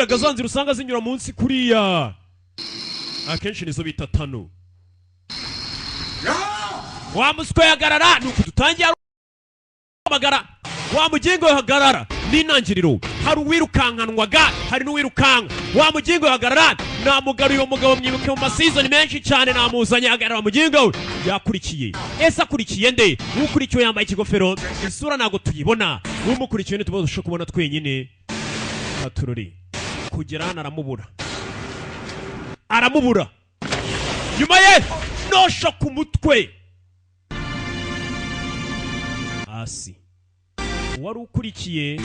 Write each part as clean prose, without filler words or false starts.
Gazanzira usanga zinyura munsi kuriya akenshi nizo bita tanu. Wa muswe yagarara nuko dutangiye amagara wa mugingo yagarara n'intangiriro hari uwirukankanwaga hari n'uwirukanka wa mugingo yagarara namugaruye umugabo mwibuke mu masizoni menshi cyane namuzanye yagarara mugingo yakurikiye ese akurikiye nde ukurikiye yambaye ikigofero isura nago tuyibona umukurikiye ne tubasha kubona twenyine atururi kugera aramubura nyuma ye nosha ku mutwe asi wari ukurikiye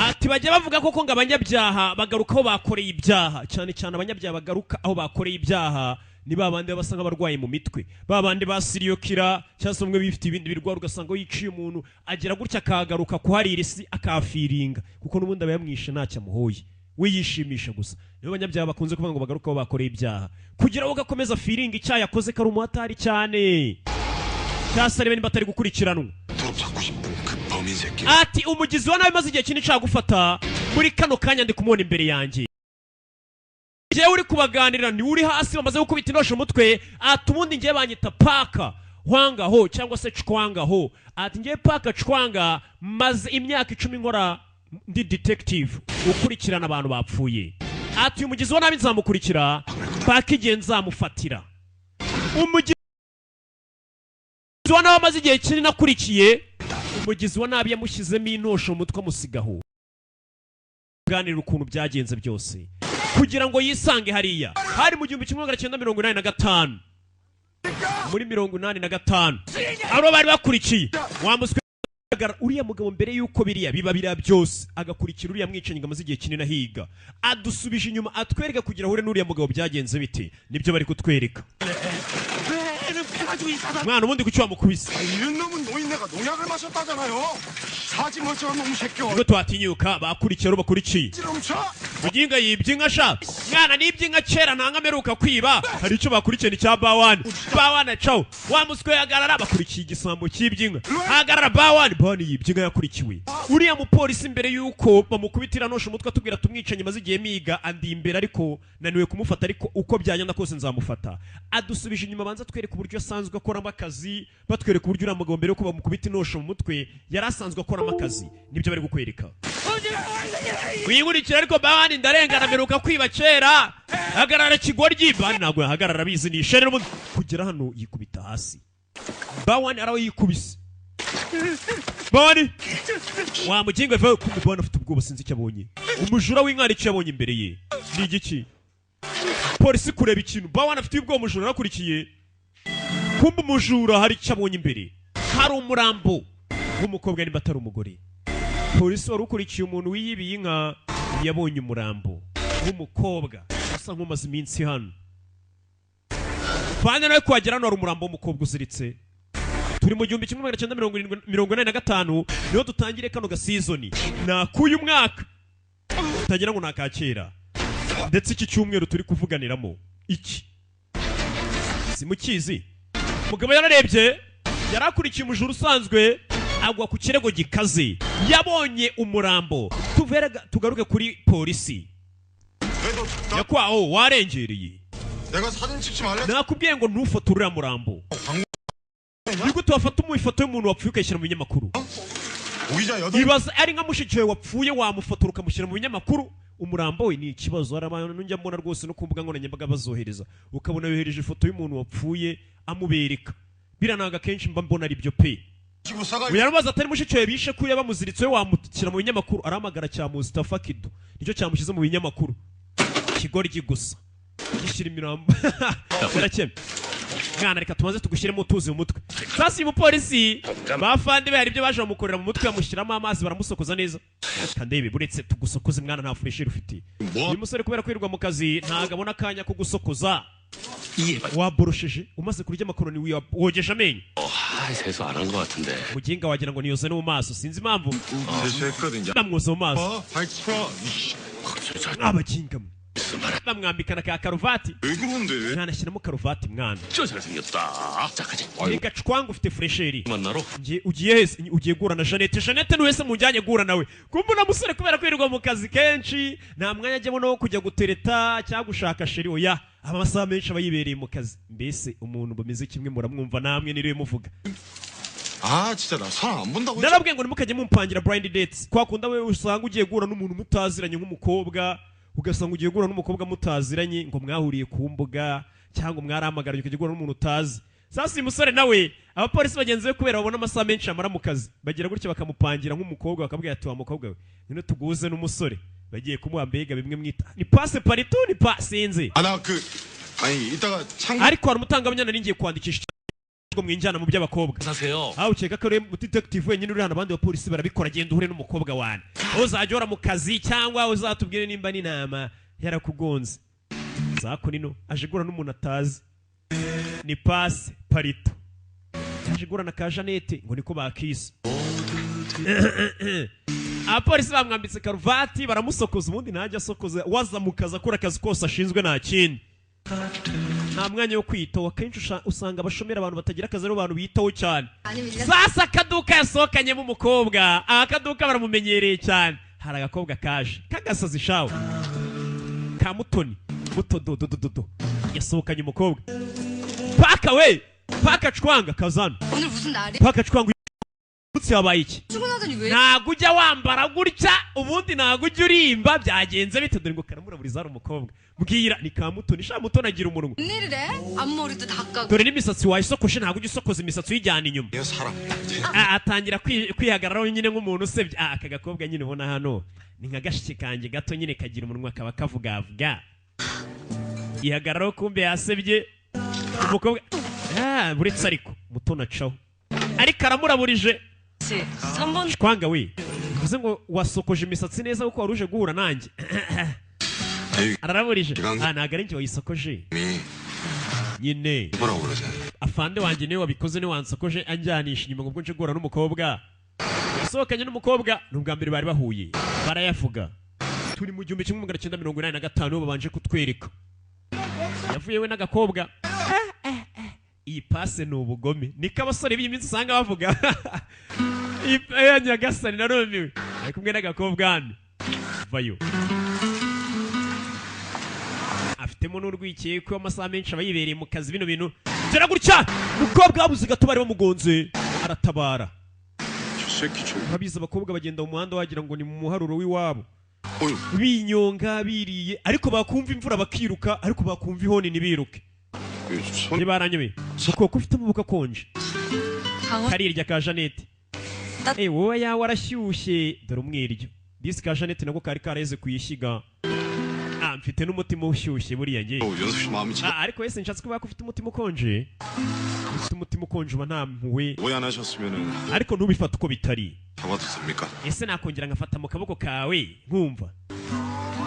ati bajya bavuga koko ngo abanyabyaha bagaruka aho bakoreye ibyaha cyane cyane abanyabyaha bagaruka aho bakoreye ibyaha ni babandi basanga barwaye mu mitwe babandi basiriyokira cyangwa umwe bifite ibindi birwara ugasanga yiciye umuntu agera gutya akagaruka kuharira isi akafiringa kuko nubundi abayamwishe ntacyo amuhoye we yishimisha gusa nibo abanyabyaha bakunze kuvuga ngo bagaruka aho bakoreye ibyaha kugira ngo gakomeza firinga icyaha yakoze kari umuhatari cyane cyasare bene batari gukurikiranwa. Ati umugizi wa nabi maze igihe kinini cagufata muri kano kanya ndi kumubona imbere yanjye jewe uri kubaganira ni uri hasi bamaze gukubita inosho umutwe ati ubundi ngiye banyita paka hwangaho cyangwa se chwangaho ati ngiye paka chwanga maze imyaka 10 nkora ndi detective ukurikirana abantu bapfuye ati umugizi wa nabi nzamukurikira paka igihe nzamufatira umugizi wa nabi maze igihe kinini nakurikiye umugizi wa nabi yamushyizemo inosho umutwe musigaho ganira ukuntu byagenze byose kugira ngo yisange hariya hari mu 1985 muri 85 abo bari bakurikiye wamuswe uriya mugabo mbere yuko biriya biba byose agakurikira uriya mwicanyi ngamaze igihe kinini ahiga adusubije inyuma atwereka kugira hure n'uriya mugabo byagenze bite nibyo bari kutwereka mwana ubundi kuki wamukubise ubwo twatinyuka bakurikiye bakurikiye muginga yibye inka sha mwana nibye inka kera ntanga meruka kwiba hari icyo bakurikiye ni cya bawani cawo wamuswe yagarara bakurikiye igisambo cyibye inka hagarara bawani yibye inka yakurikiwe uriya mupolisi imbere yuko bamukubitira nosho umutwe atubwira tumwicanye maze igihe miga andi imbere ariko naniwe kumufata ariko uko byagenda kose nzamufata adusubije inyuma banza twereka uburyo asanzwe akoramo akazi batwereka uburyo uriya mugabo mbere yuko bamukubita inosho mu mutwe yari asanzwe akoramo akazi nibyo bari gukwereka wihurikira ariko bawani ndarengana meruka kwiba kera hagarara kigoryi bani ntabwo yahagarara bizi ni ishere n'ubundi kugera hano yikubita hasi bawani araho yikubise bawani wa mugingo evo kumubona afite ubwoba sinzi icyo abonye umujura w'inkari icyo yabonye imbere ye ni igiki polisi kureba ikintu bawani afite ubwoba umujura arakurikiye kumba umujura hari icyo abonye imbere hari umurambo w'umukobwa nimba atari umugore polisi wari ukurikiye umuntu wiyibiye inka yabonye umurambo w'umukobwa asa nk'umaze iminsi hano fanya nawe kuhagera hano hari umurambo w'umukobwa uziritse turi mu 1985 niho dutangire kano gasizoni nakuye umwaka utagira ngo nakakera ndetse iki cyumweru turi kuvuganiramo iki simukizi mugabo yararebye yarakurikiye umujura usanzwe agwa ku kirego gikaze yabonye umurambo tugaruke kuri polisi yakwaho warengereye nakubwiye ngo ntufotorera murambo niko tubafata ifoto y'umuntu wapfuye ukayishyira mu binyamakuru ibaza ari nka mushiki wawe wapfuye wamufotora ukamushyira mu binyamakuru umurambo we ni ikibazo hari abantu njya mbona rwose no ku mbuga nkoranyambaga bazohereza ukabona yohereje ifoto y'umuntu wapfuye amubereka birananga kenshi mba mbona ari byo pe Uyarabaza atari mushiki wawe bishe kuya bamuziritse we wamutikira mu binyamakuru aramagara cya Mustafa Kido nicyo cyamushyize mu binyamakuru kigoryi gusa gishira imirambo barakeme mwana reka tumaze tugushyiremo tuzi mu mutwe sasi mu polisi bafande be hari ibyo baje bamukorera mu mutwe bamushyiramo amazi baramusokoza neza kandebe buretse tugusokoze mwana nta fresher ufite uyu musore kubera kwirirwa mu kazi ntago abona kanya ko gusokoza waborosheje umaze kurya amakoroni wogesha amenyo muginga wagira ngo niyoze no mu maso sinzi impamvu namwoza mu maso abaginga bamwambikana ka karuvati mwana ashyiramo karuvati mwana reka cwanga ufite fresheri ngiye ugiye gura na Jeannette n'uwese mujyanye gura nawe kumbe na musore kubera kwirirwa mu kazi kenshi nta mwanya ajyemo no kujya gutereta cyangwa gushaka sheri oya amasaha menshi abayibereye mu kazi mbese umuntu bameze kimwe muramwumva namwe niriwe muvuga 진짜 나 사람 안 본다고 narabwiye ngo nimukajye mumpangira blind dates kwa kunda we usanga ugiye gura n'umuntu mutaziranye nk'umukobwa ugasanga ugiye gura n'umukobwa mutaziranye ngo mwahuriye ku mbuga cyangwa mwarahamagara ugiye gura n'umuntu utazi sasa uyu musore nawe abapolisi bagenzi be kubera babona amasaha menshi amara mu kazi bagira gutya bakamupangira nk'umukobwa bakabwira ati wa mukobwa we none tuguze n'umusore bagiye kumuha mbega bimwe mwita ni passe partout ni passinze ariko hari umutangabanyana ningiye kwandikisha mwinjana mu by'abakobwa aho ukeka ko detective wenyine uri hano abandi bapolisi barabikora genda uhure n'umukobwa wane uzajya mu kazi cyangwa uzatubwire nimba n'inama yarakugonze zako nino aje gura n'umuntu atazi ni passe parito aje gura na ka Jeannette ngo niko bakisa abapolisi bamwambitse karuvati baramusokoza ubundi ntajya asokoza waza mu kazi akora akazi kose ashinzwe nta kindi nta mwanya wo kwitaho akenshi usanga abashomera abantu batagira akazi n'abantu bitaho cyane sasa akaduka yasohokanyemo umukobwa akaduka baramumenyereye cyane hari agakobwa kaje kagasazi shawe ka mutoni muto dodododo yasohokanye umukobwa paka cwanga kazana paka cwanga utsi yabaye iki ntago ujya wambara gutya ubundi ntago ujya urimba byagenze bite dore ngo karamura buri zaro umukobwa mbwira ni ka mutoni sha mutoni agira umunwa dore n'imisatsi wayisokoshe ntago ujya usokoza imisatsi uyijyana inyuma atangira kwihagararaho nyine nk'umuntu usebye aka gakobwa nyine ubona hano ni nka gashiki kanjye gato nyine kagira umunwa kaba kavugavuga ihagararaho kumbe yasebye umukobwa buretse ariko mutoni acaho ariko aramuraburije kwanga we bivuze ngo wasokoje imisatsi neza kuko wari uje guhura nanjye araraburije ntabwo ari njye wayisokoje nyine afande wanjye niwe wabikoze niwe wansokoje anjyanisha inyuma ngo ubwo nje guhura n'umukobwa yasohokanye n'umukobwa ni ubwa mbere bari bahuye barayavuga turi mu 1985 babanje kutwereka yavuye we n'agakobwa iyi passe ni ubugome niko abasore b'iminsi usanga bavuga iya Nyagasani na Romiwe ari kumwe n'agakobwa hano vayo afitemo n'urwikiye ko amasaha menshi aba yibereye mu kazi bino bintu tera gutya umukobwa wabuze gato bari bamugonze aratabara babiza abakobwa bagenda mu muhanda wagira ngo ni mu muharuro w'iwabo binyonga biriye ariko bakumva imvura bakiruka ariko bakumva ihoni ntibiruke nibaranywe kuko ufite amaboko akonje karirya ka Jeannette wowe yawe arashyushye dore umwiryo disi ka Jeannette nako kari kareze kuyishyiga mfite n'umutima ushyushye buriya nge ariko wese nshatse kuba ufite umutima ukonje ufite umutima ukonje uba nta mpuwe ariko ntubifate uko bitari ese nakongera nkafata mu kaboko kawe nkumva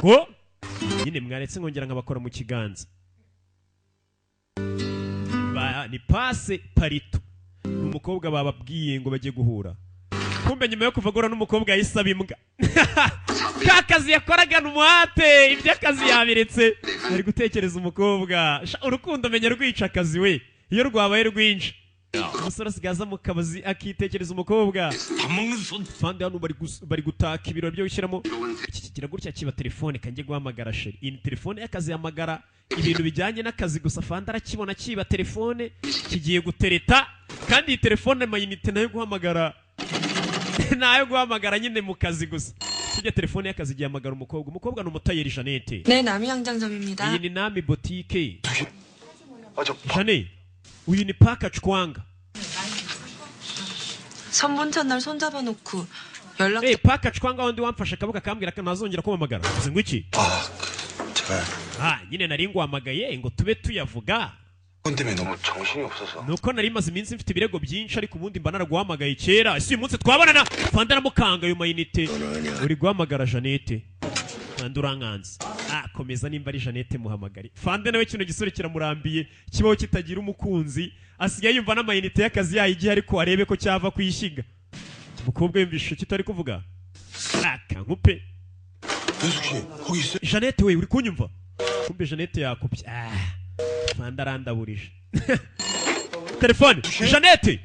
ngo nyine mwaretse nkongera nkabakora mu kiganza ni passe parito umukobwa bababwiye ngo bajye guhura kumbe nyuma yo kuvagura n'umukobwa yisaba imbwa kakazi yakoraga n'umuhate iby'akazi yabiretse ari gutekereza umukobwa urukundo menya rwica akazi we iyo rwabaye rwinshi umusore asigaza mu kabazi akitekereza umukobwa fande hano bari gutaka ibiro byo gushyiramo iki kigira gutya kiba telefone kanjye guhamagara sheri iyi telefone y'akazi yamagara ibintu bijyanye n'akazi gusa fande arakibona kiba telefone kigiye gutereta kandi iyi telefone amayinite nayo guhamagara nayo guhamagara nyine mu kazi gusa kijya telefone y'akazi igiye hamagara umukobwa ni umutayeri Jeannette 남이 양장점입니다. iyi ni nami boutique Jeannette uyu ni paka cwanga 선본 첫날 손잡아놓고 연락. paka cwanga wundi wamfashe akaboko akambwira ko ntazongera kumamagara uzi ngo iki nyine nari nguhamagaye ngo tube tuyavuga nuko nari maze iminsi mfite ibirego byinshi ariko ubundi mba naraguhamagaye kera ese uyu munsi twabonana fanda namukanga ayo mayinite uri guhamagara Jeannette kandi urankanze komeza nimba ari Jeannette muhamagare fande nawe kino gisore kiramurambiye kibaho kitagira umukunzi asigaye yumva n'amayinite y'akazi yayigiye ariko arebe ko cyava kuyishiga umukobwa yumvishe kitari kuvuga nkupe Jeannette we uri kunyumva kumbe Jeannette yakupye mandarandaburije telefone Jeannette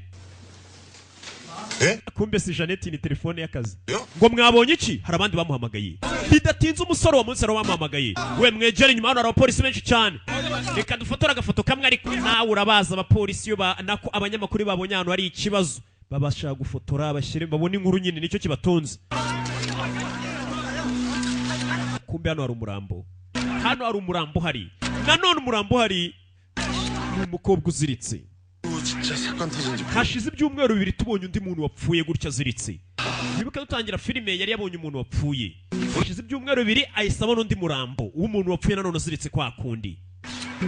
kumbe si Jeannette ni telefone y'akazi ngo mwabonye iki hari abandi bamuhamagaye bidatinze umusore wa munsi bamuhamagaye we mwegere inyuma hano hari abapolisi benshi cyane reka dufotora agafoto kamwe ariko nawe urabaza abapolisi yo nako abanyamakuru babonye hano hari ikibazo babasha gufotora abashyire babone inkuru nyine nicyo kibatonze kumbe hano hari umurambo hari nanone umurambo hari umukobwa uziritse hashize ibyumweru 2 tubonye undi muntu wapfuye gutya aziritse bibuka dutangira filime yari yabonye umuntu wapfuye hashize ibyumweru 2 ayisaba n'undi murambo umuntu wapfuye nanone aziritse kwa kundi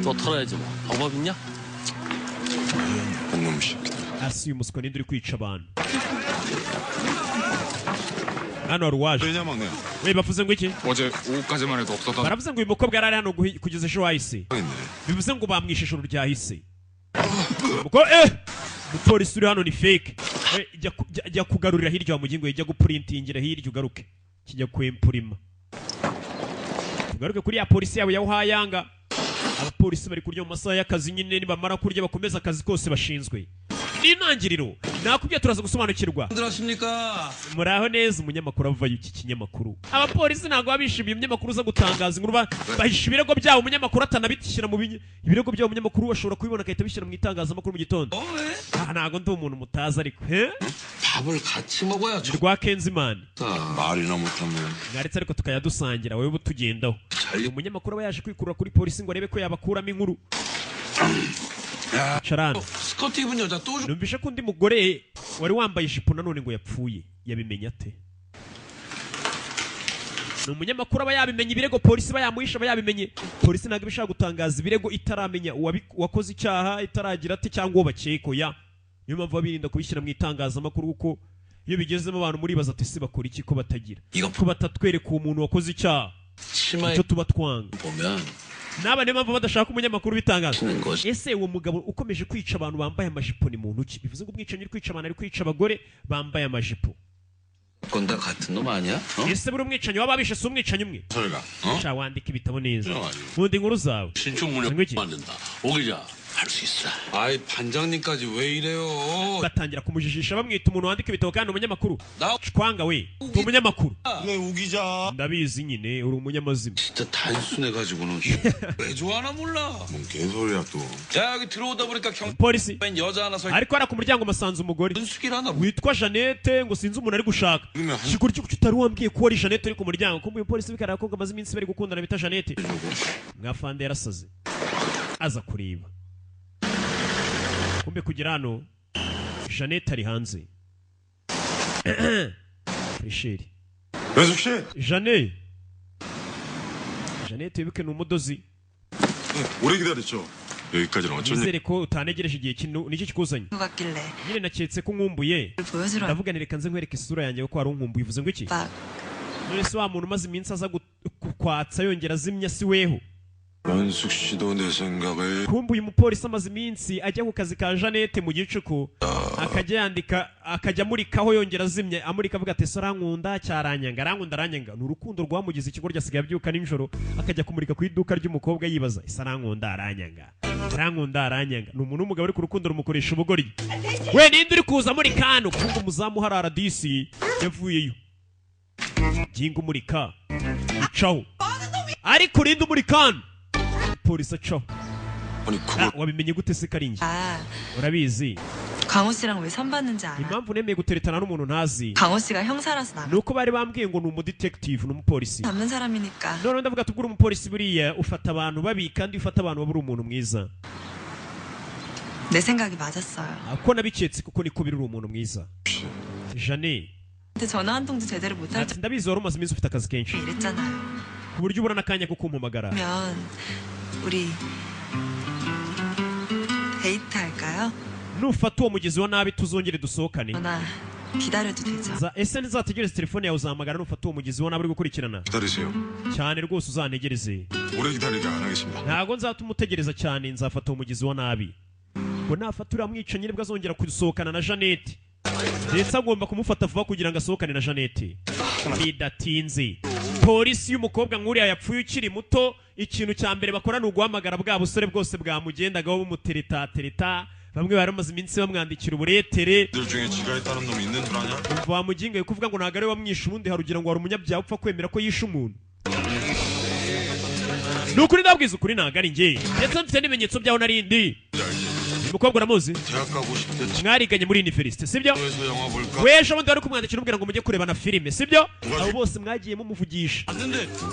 또 털어야지 뭐 방법 있냐? 한놈 새끼 asi umuswa ninde uri kwica abantu hano hari uwaje 왜냐면 we bavuze ngo iki 어제 오후까지만 해도 없었던 baravuze ngo uyu mukobwa yari ari hano kugeza ejo hahise 있네. bivuze ngo bamwishe ijoro ryahise umupolisi uri hano ni fake jya kugarurira hirya wa mugingo jya gupurintingira hirya ugaruke kijya kwempurima ugaruke kuri ya polisi yabo ya Uhayanga abapolisi bari kurya mu masaha y'akazi nyine nibamara kurya bakomeza akazi kose bashinzwe n'intangiriro nakubye turaza gusobanukirwa muraho neza umunyamakuru avayo iki kinyamakuru abapolisi ntago babishimiye umunyamakuru uza gutangaza inkuru bahisha ibirego byabo umunyamakuru atanabishyira mu ibirego byabo umunyamakuru ashobora kubibona akahita bishyira mu itangazamakuru mu gitondo ntago ndi umuntu mutaza ariko 밥을 같이 먹어야지. rwa Kenzimana 말이나 못하면 mwaretse ariko tukajya dusangira wowe butugendaho umunyamakuru aba yaje kwikurura kuri polisi ngo arebe ko yabakuramo inkuru Charana 스커트 입은 여자 또 줘. numvisha ko undi mugore wari wambaye ijipo nanone ngo yapfuye yabimenya ate ni umunyamakuru aba yabimenye ibirego polisi aba yamuhisha aba yabimenye polisi ntabwo ibishaka gutangaza ibirego itaramenya uwakoze icyaha itaragira ate cyangwa uwo bakeko ya niyo mpamvu babirinda kubishyira mu itangazamakuru kuko iyo bigezemo abantu muribaza ati se bakora iki ko batagira ko batatwereka umuntu wakoze icyaha icyo tuba twanga 보면 naba niyo mpamvu badashaka umunyamakuru bitangaza ese uwo mugabo ukomeje kwica abantu bambaye amajipo ni muntu ki bivuze ngo umwicanyi uri kwica abantu ari kwica abagore bambaye amajipo 건다 같은 놈 아니야? ese buri umwicanyi waba bishe si umwicanyi umwe 설가 sha wandika ibitabo neza nkunda inkuru zawe 신축문에 만든다. 오기자 할 수 있어. 아이 반장님까지 왜 이래요 batangira kumujijisha bamwita umuntu wandika ibitabo kandi umunyamakuru 나 twanga we ndi umunyamakuru 왜 우기자 ndabizi nyine uri umunyamazima 진짜 단순해가지고는 왜 좋아하나 몰라. 뭔 개소리야 또 야 여기 들어오다 보니까 polisi 경ben 여자 하나 서 ariko hariya ku muryango masanze umugore 은숙이라나 witwa Jeannette ngo sinzi umuntu ari gushaka 그러면 한 kiguru cyo utari wambwiye ko ari Jeannette uri ku muryango kumbe uyu polisi bikarara ko amaze iminsi bari gukundana bita Jeannette mwafande yarasaze aza kureba kumbe kugira hano Jeannette ari hanze Frisheri 연숙 씨 Jeannette wibuke ni umudozi 오래 기다렸죠 여기까지는 어쩐 일 nizere ko utanegereje igihe kintu nicyo kikuzanye 것 같길래 nyine naketse ko nkumbuye 보여주러 ndavuga ni reka nze nkwereke isura yanjye ko hari unkumbuye uvuze ngo iki 막 none se wa muntu umaze iminsi aza kwatsa yongera azimya si weho 연숙 씨도 내 생각을 kumbuye umupolisi amaze iminsi ajya ku kazi ka Jeannette mu gicuku akajya yandika akajya amurikaho yongera azimya amurika avuga ati sarankunda cyaranyanga aranyanga ni urukundo rwamugize ikigo ryasigaye abyuka nijoro akajya kumurika ku iduka ry'umukobwa yibaza sarankunda aranyanga ni umuntu w'umugabo uri ku rukundo rumukoresha ubugoryi we ninde uri kuza muri kano kumva umuzamu harara disi yavuyeyo ginga umurika icaho ariko rinde muri kano polisi acaho 아니 그거 wabimenye gute se karingi 아, urabizi 강호 씨랑 왜 선봤는지 알아? impamvu nemeye guteretana n'umuntu ntazi 강호 씨가 형사라서 나 nuko bari bambwiye ngo ni umudetective ni umupolisi 잡는 사람이니까 none ndavuga tubwire umupolisi buriya ufata abantu babi kandi ufata abantu babura umuntu mwiza 내 생각이 맞았어요. ko nabiketse kuko niko biri uri umuntu mwiza Jeannette 근데 전화 한 통도 제대로 못할 ati ndabizi wari umaze iminsi ufite akazi kenshi 때 이랬잖아요. ku buryo ubura n'akanya ko kumpamagara 그러면 우리 데이트 할까요? nufata uwo mugizi wa nabi tuzongere dusohokane 전화 기다려도 되죠? ese ntizategereze telefone yawe uzahamagara nufata uwo mugizi wa nabi uri gukurikirana 기다리세요 cyane rwose uzantegereze 오래 기다리게 안 하겠습니다 ntago nzatuma utegereza cyane nzafata uwo mugizi wa nabi ngo nafata uriya mwicanyi nibwo azongera gusohokana na Jeannette ndetse agomba kumufata vuba kugira ngo asohokane na Jeannette bidatinze polisi y'umukobwa nk'uriya yapfuye ukiri muto ikintu cya mbere bakora ni uguhamagara bwa busore bwose bwamugendagaho bumutereta bamwe bari bamaze iminsi bamwandikira uburetere bamugingaye kuvuga ngo ntabwo ari we wamwishe ubundi harugira ngo hari umunyabyaha upfa kwemera ko yishe umuntu ni ukuri ndabwiza ukuri ntabwo ari njye ndetse mfite n'ibimenyetso byaho narindi umukobwa uramuzi mwariganye muri universite sibyo weje abandi bari kumwandikira umubwira ngo mujye kureba na filime sibyo abo bose mwagiye mumuvugisha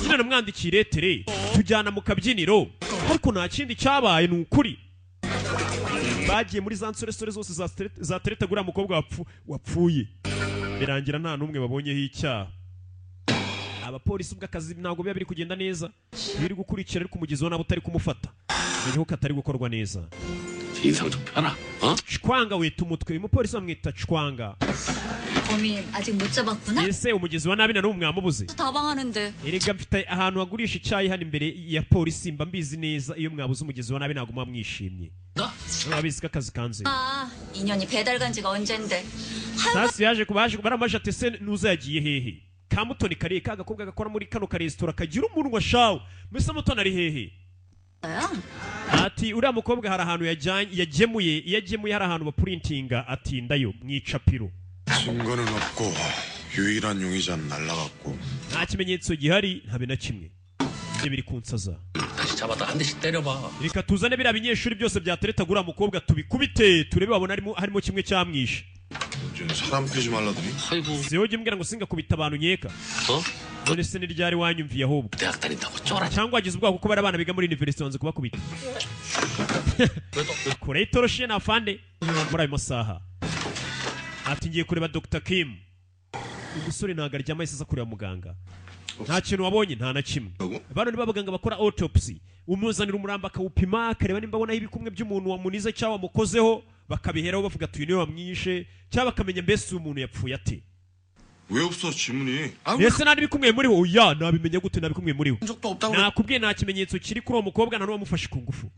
nyine namwandikiye iretere tujyana mu kabyiniro ariko nta kindi cyabaye ni ukuri bagiye muri za nsoresore zose za tereta guriya mukobwa wapfuye birangira nta n'umwe babonyeho icyaha abapolisi bw'akazi ntabwo biba biri kugenda neza biri gukurikira ariko umugizi wa nabo utari kumufata menyeho ko atari gukorwa neza 인상 좀 펴라. 어? Chwanga wita umutwe umupolisi bamwita Chwanga. 범인 아직 못 잡았구나. ese umugizi wa nabi na n'umwe mwamubuze. 다방하는데. erega mfite ahantu hagurisha icyayi hano imbere ya polisi mba mbizi neza iyo mwabuze umugizi wa nabi ntabwo mwamwishimye. Abizi ko akazi kanze. 인연이 배달 간 지가 언젠데. Sasi yaje kubaje baramaje ati se nuza yagiye hehe. Kamutoni kariye kagakobwa gakora muri kano karesitora kagira umunwa shawo. Mbese Mutoni ari hehe. ati uriya mukobwa hari ahantu yagemuye hari ahantu baprintinga atindayo mwicapiro 증거는 없고 유일한 용의자는 날라갔고 nta kimenyetso gihari ntabe na kimwe ibyo biri kunsaza 다시 잡아다 한 대씩 때려봐. reka tuzane biriya binyeshuri byose byatereta guriya mukobwa tubikubite turebe babona harimo kimwe cyamwishe 사람 패지 말라더니 아이고. siho ujya umbwira ngo singakubita abantu nkeka none se ni ryari wanyumviye ahubwo 대학 다닌다고 쫄아. cyangwa wagize ubwoba kuko bari abana biga muri university wanze kubakubita kure itoroshye na fande muri ayo masaha ati ngiye kureba Dr. Kim umusore ntabwo aryama yahise aza kureba muganga nta kintu wabonye nta na kimwe bano ni babaganga bakora autopsy umuzanira umurambo akawupima akareba nimba abonaho ibikumwe by'umuntu wamunize cyangwa wamukozeho bakabiheraho bavuga ati uyu niwe wamwishe cyangwa bakamenya mbese uyu muntu yapfuye ate 왜 없어 지문이 ese nta bikumwe muriho oya nabimenye gute nabikumwe muriho nakubwiye nta kimenyetso kiri kuri uwo mukobwa na n'uwamufashe ku ngufu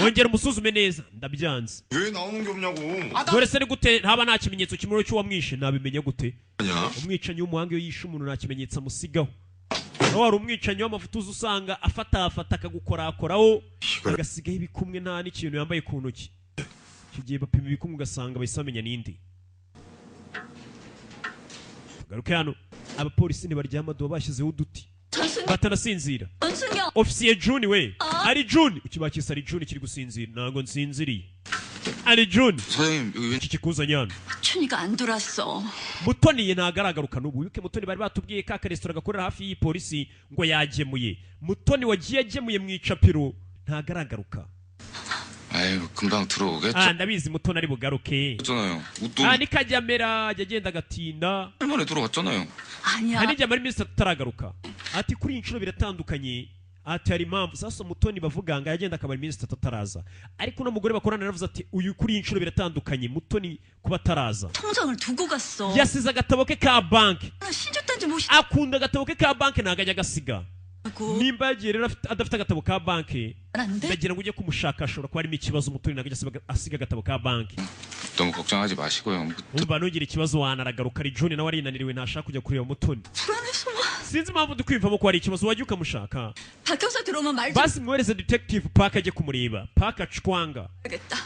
wongera umusuzume neza ndabyanze 왜 나오는 게 없냐고 dore se ni gute ntaba nta kimenyetso kimuriho cy'uwamwishe nabimenye gute 아니야 umwicanyi w'umuhanga iyo yishe umuntu nta kimenyetso amusigaho naho hari umwicanyi w'amafuta uza usanga afata akagukorakoraho agasigaho ibikumwe nta n'ikintu yambaye ku ntoki icyo gihe bapima ibikumwe ugasanga bahise bamenya n'indi garuke hano abapolisi ntibaryama duba bashyizeho uduti batanasinzira ofisiye June we ari June ukibakisa ari June kiri gusinzira ntabwo nsinziriye ari June iki kikuzanye hano 춘이가 안 돌았어. Mutoni ntabwo aragaruka n'ubu wibuke Mutoni bari batubwiye ka karesitora gakorera hafi y'iyi polisi ngo yagemuye Mutoni wagiye agemuye mu icapiro ntabwo aragaruka 아유 금방 들어오겠죠 ndabizi Mutoni ari bugaruke 있잖아요 nikajyamera yagenda agatinda 얼마나 들어갔잖아요 아니야. hari igihe amara iminsi ataragaruka ati kuri iyi nshuro biratandukanye ati hari impamvu sasa Mutoni bavuga ngo yagenda akamara iminsi ataraza ariko uno mugore bakorana yaravuze ati uyu kuri iyi nshuro biratandukanye Mutoni kuba ataraza 통장을 두고 갔어. yasize agatabo ke ka banki 신줬단지 못 akunda agatabo ke ka banki ntabwo ajya agasiga nimba yagiye rero adafite agatabo ka banki ndagira ngo ujye kumushaka ashobora kuba harimo ikibazo Mutoni ntabwo ajya asiga agatabo ka banki 너무 걱정하지 마시고요 umva nugira ikibazo wanaragaruka ari June nawe arinaniriwe ntashaka kujya kureba Mutoni 불안해서 와. sinzi impamvu ndi kwiyumvamo ko hari ikibazo wajya ukamushaka 박형사 들어오면 말 좀 basi mwohereze detective Park ajye kumureba Park Chwanga 해야겠다.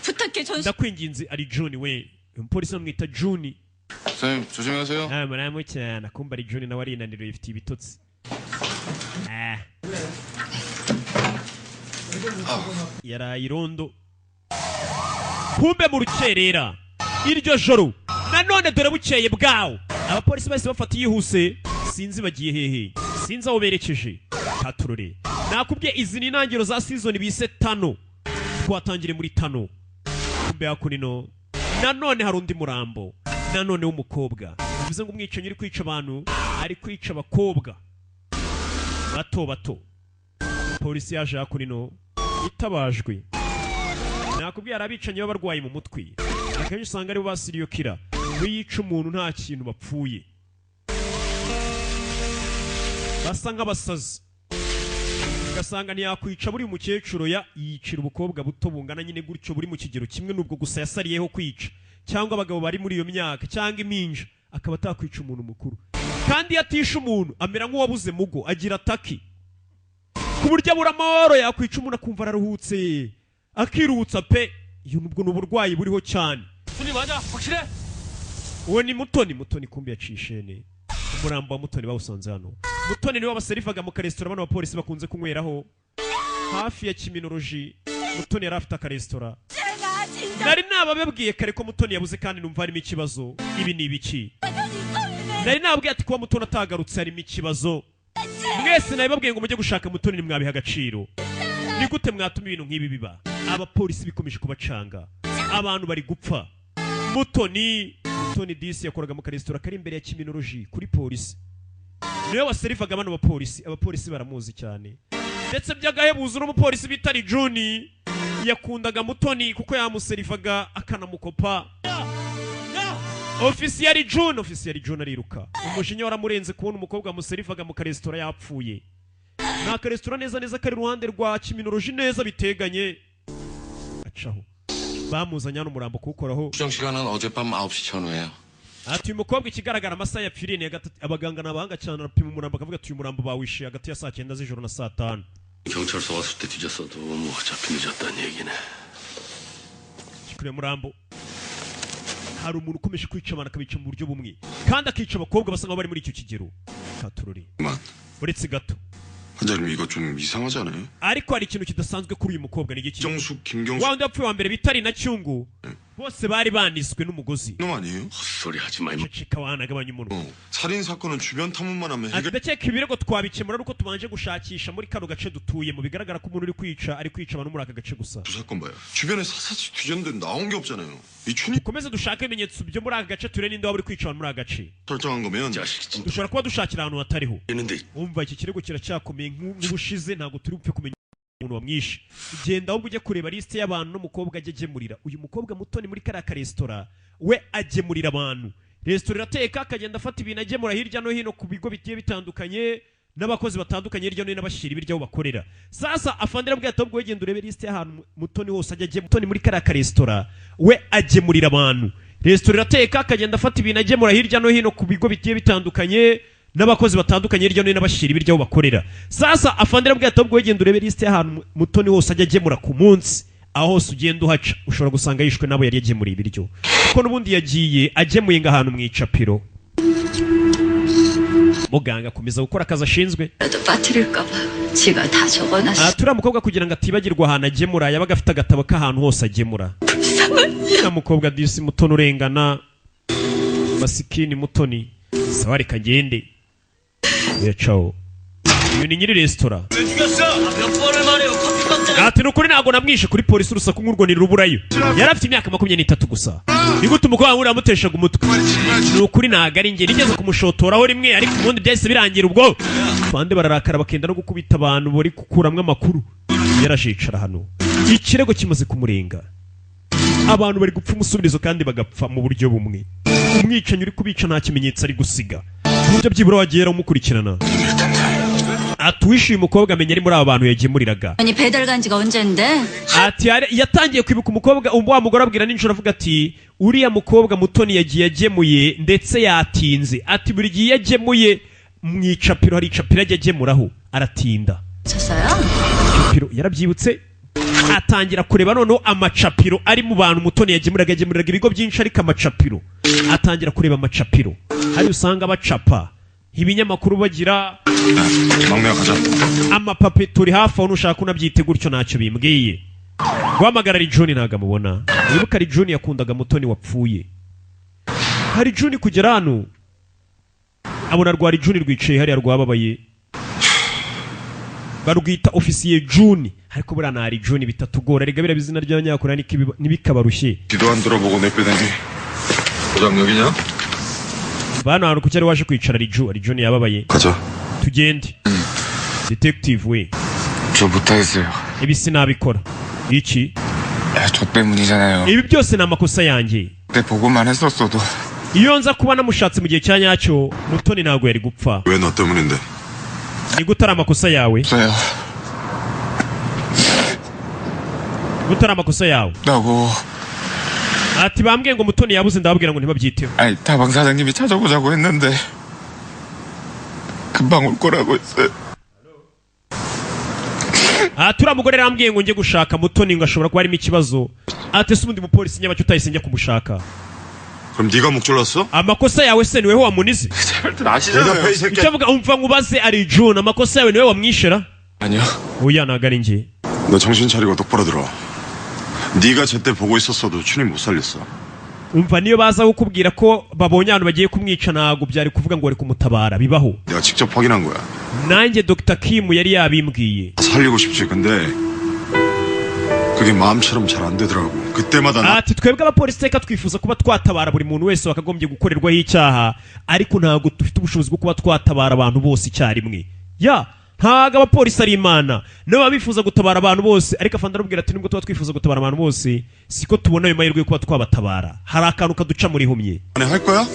부탁해 전수. ndakwinginze ari June we umupolisi bamwita June 선생님 조심히 가세요 muramu cyane akumva ari June nawe arinaniriwe ifite ibitotsi yaraye irondo kumbe mu rukerera iryo joro nanone dore bukeye bwawo abapolisi bahise bafata yihuse sinzi bagiye hehe sinzi aho berekeje taturore nakubwiye izi ni intangiriro za season bise tano twatangire muri tano kumbe hakunino nanone hari undi murambo nanone w'umukobwa bivuze ngo umwicanyi uri kwica abantu ari kwica abakobwa bato polisi yaje hakunino itabajwe nakubwiye hari abicanyi baba barwaye mu mutwe akenshi usanga aribo basiriyo kira iyo yica umuntu nta kintu bapfuye basa nk'abasazi ugasanga ntiyakwica buri mukecuru yicira ubukobwa buto bungana nyine gutyo buri mu kigero kimwe n'ubwo gusa yasariyeho kwica cyangwa abagabo bari muri iyo myaka cyangwa impinja akaba atakwica umuntu mukuru kandi yatisha umuntu amera nk'uwabuze mugo agira ataki ku buryo abura amahoro yakwica umuntu akumva araruhutse akiruhutsa pe iyo nubwo n'uburwayi buriho cyane uwo ni Mutoni kumbi yacishene umurambo wa Mutoni bawusanze hano. Mutoni niwe abaserivaga mu karesitora bano abapolisi bakunze kunyweraho hafi ya Kiminoloji. Mutoni yari afite akaresitora. Nari nabababwiye kare ko Mutoni yabuze kandi numva harimo ikibazo. Ibi ni ibiki? Nari nababwiye ati kuba Mutoni atagarutse harimo ikibazo. Mwese nabibabwiye ngo mujye gushaka Mutoni nimwabiha agaciro. Ni gute mwatuma ibintu nk'ibi biba? Abapolisi bikomeje kubacanga. Abantu bari gupfa. Mutoni disi yakoraga mu karesitora kari imbere ya Kiminoloji kuri polisi. Niwe waserivaga bano abapolisi. Abapolisi baramuzi cyane. Ndetse byagahebuza n'umupolisi bitari Juni yakundaga Mutoni kuko yamuserivaga akanamukopa. Officier June ariruka. Umujinya waramurenze kubona umukobwa muserivaga mu karesitora yapfuye. Na karesitora neza kari ruhande rwa Kiminoloji neza biteganye. Acaho. Bamuzanya n'umurambo kukoraho. 추정 시간은 어젯밤 9시 전후예요. Ati umukobwa ikigaragara amasaha yapfiriye ni abaganga nabahanga cyane arapima umurambo akavuga ati uyu murambo bawishe hagati ya saa 9 z'ijoro na saa 5. 경찰서 왔을 때 뒤졌어도 뭐 어차피 늦었다는 얘기네. kure murambo hari umuntu ukomeje kwica abantu akabica mu buryo bumwe kandi akica abakobwa basa nkaho bari muri icyo kigero. Katururi uretse gato 한자님 이거 좀 이상하지 않아요? ariko hari ikintu kidasanzwe kuri uyu mukobwa ni iki? 정숙 김경수 wa ndapfuye wa mbere bitari na cyungu bose bari baniswe n'umugozi. 놈 아니에요? 헛소리 하지 마. ceceka wanagabanya umuntu. 살인 사건은 주변 탐문만 하면 해결. ndakeka ibirego twabikemura nuko tubanje gushakisha muri kano gace dutuyemo bigaragara ko umuntu uri kwica ari kwica abantu muri aka gace gusa. 두 사건 봐요. 주변에 사사치 뒤졌는데 나온 게 없잖아요. 이 춘이 komeze dushake ibimenyetso byo muri aka gace turene ninde waba uri kwica abantu muri aka gace. 설정한 거면 자식 dushobora kuba dushakira ahantu hatariho. 있는데 umva iki kirego kiracyakomeye nk'ubushize ntago turi bupfe kumenya umuntu wamwishe. Genda ahubwo ujye kureba liste y'abantu n'umukobwa ajye agemurira. Uyu mukobwa Mutoni muri kariya karesitora we agemurira abantu. Resitora irateka akagenda afata ibintu agemura hirya no hino ku bigo bigiye bitandukanye n'abakozi batandukanye hirya no hino bashyira ibiryo aho bakorera. Sasa afandira bwa tabwo wegenda urebe liste y'ahantu Mutoni hose ajya agemura. Mutoni muri kariya karesitora we agemurira abantu. Resitora irateka akagenda afata ibintu agemura hirya no hino ku bigo bigiye bitandukanye n'abakozi batandukanye hirya no hino bashyira ibiryo aho bakorera. Sasa afandira bwa tabwo wegenda urebe liste y'ahantu Mutoni hose ajya agemura ku munsi. Aho hose ugenda uhaca ushobora gusanga yishwe nabo yari yagemuriye ibiryo kuko n'ubundi yagiye agemuye ngahantu mu icapiro. Muganga akomeza gukora akazi ashinzwe. Turiya mukobwa kugira ngo atibagirwa ahantu agemura yabaga afite agatabo k'ahantu hose agemura. Na mukobwa disi Mutoni urengana masikini Mutoni sawa reka ngende yacaho. Uyu ni nyiri resitora. Ati nukuri ntago namwishe kuri polisi urusaku nk'urwanira ruburayo. Yari afite imyaka 23 gusa. Ni gute umukobwa wamuri amuteshaga umutwe? Nukuri ntago ari nge nigeze kumushotoraho rimwe ariko ubundi byahise birangira ubwo. Bande bararakara bakenda no gukubita abantu bari kukuramwe amakuru. Yarashicara hano. Ikirego kimaze kumurenga. Abantu bari gupfa umusubirizo kandi bagapfa mu buryo bumwe. Umwicanyi uri kubica nta kimenyetso ari gusiga. Buryo byibura wagera umukurikirana. Atuwishyuye umukobwa amenya ari muri aba bantu yagemuriraga. Ati yatangiye kwibuka umukobwa wa mugore abwira n'injoro avuga ati uriya mukobwa Mutoni yagiye agemuye ndetse yatinze. Ati buri gihe yagemuye mu icapiro hari icapiro ajya agemuraho aratinda. Icapiro yarabyibutse atangira kureba noneho amacapiro ari mu bantu Mutoni yagemuriraga ibigo byinshi ariko amacapiro atangira kureba amacapiro hari usanga bacapa ibinyamakuru bagira amapape turi hafi aho nushaka unabyite gutyo ntacyo bimbwiye. Guhamagara Juni ntago amubona. Wibuka Juni yakundaga Mutoni wapfuye. Hari Juni kugera hano abona rwa Juni rwicaye hariya rwababaye. Barugita ofisiye Juni ariko burana hari Juni bitatugora rega bira bizina ry'abanyakora nibikabarushye. 기도 안 들어보고 내빼다니 고장 여기냐? Bana haruko cyari waje kwicara Juni yababaye. 가자. Tugende. Detective we. 저 못하겠어요. Ibi sinabikora. Iki? 저 때문이잖아요. Ibi byose ni amakosa yanjye. 내 보고만 했었어도. Iyo nza kuba namushatse mu gihe cya nyacyo Mutoni ntago yari gupfa. 왜 너 때문인데? Ni gutara amakosa yawe. 없어요. Gutara amakosa yawe. 나고. Ati bambwiye ngo Mutoni yabuze ndababwira ngo ntibabyiteho. 아니 다방 사장님이 찾아보자고 했는데. 금방 올 거라고 했어요. turiya mugore arambwiye ngo njye gushaka Mutoni ngo ashobora kuba harimo ikibazo. Ati se ubundi mupolisi nyabacyo utahise njya kumushaka. 그럼 네가 목 졸랐어? amakosa yawe se niwe wamunize? 잘들 아시잖아요. 대답해 이 새끼야. icyo avuga umva ngubaze ari June amakosa yawe niwe wamwishera? 아니요. oya ntago ari njye. 너 정신 차리고 똑바로 들어. 네가 제때 보고 있었어도 춘이 못 살렸어. umva niyo baza kukubwira ko babonye abantu bagiye kumwica ntago byari kuvuga ngo bari kumutabara bibaho. 내가 직접 확인한 거야. nanjye Dr. Kim yari yabimbwiye. 살리고 싶지. 근데 그게 마음처럼 잘 안 되더라고. 그때마다 나 ati twebwe abapolisi teka twifuza kuba twatabara buri muntu wese wakagombye gukorerwaho icyaha ariko ntago dufite ubushobozi bwo kuba twatabara abantu bose icyarimwe. ntago abapolisi ari imana nabo bifuza gutabara abantu bose ariko afande arabwira ati nubwo tuba twifuza gutabara abantu bose siko tubona ayo mahirwe yo kuba twabatabara. hari akantu kaduca muri humye. 할 거야?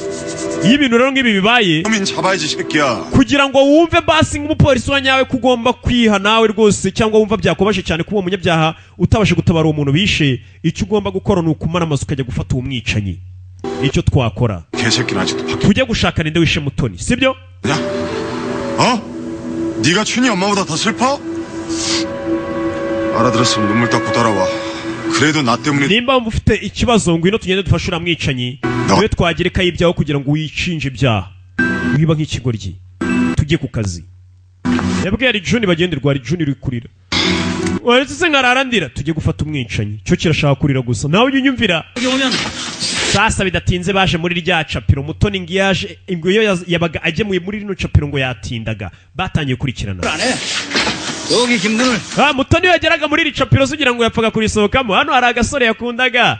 iyo ibintu rero nk'ibi bibaye 범인 잡아야지 새끼야. kugira ngo wumve basi nk'umupolisi wa nyawe ko ugomba kwiha nawe rwose cyangwa wumva byakubaje cyane kuba umunyabyaha utabashe gutabara uwo muntu bishe icyo ugomba gukora ni ukumara amazu ukajya gufata uwo mwicanyi. icyo twakora 개새끼는 아직도 밖에 tujye gushaka ninde wishe Mutoni sibyo? 없냐? 어? 네가 춘이 엄마보다 더 슬퍼? 알아들었으면 눈물 닦고 따라와. 그래도 나 때문에 nimba wumva ufite ikibazo ngwino tugende dufashe uriya mwicanyi niwe twagerekaho ibyaho kugira ngo wishinje ibyaha wiba nk'ikigoryi. tujye ku kazi. yabwiye ari June bagenderwa ari June uri kurira. waretse se nkararandira tujye gufata umwicanyi cyo kirashaka kurira gusa nawe ujye unyumvira. sasa bidatinze baje muri rya capiro Mutoni ngiyaje ingwe yo yabaga agemuye muri rino capiro ngo yatindaga batangiye kurikirana. 여기 김등을 Mutoni yageraga muri iri capiro sugira ngo yapfaga kurisohokamo. hano hari agasore yakundaga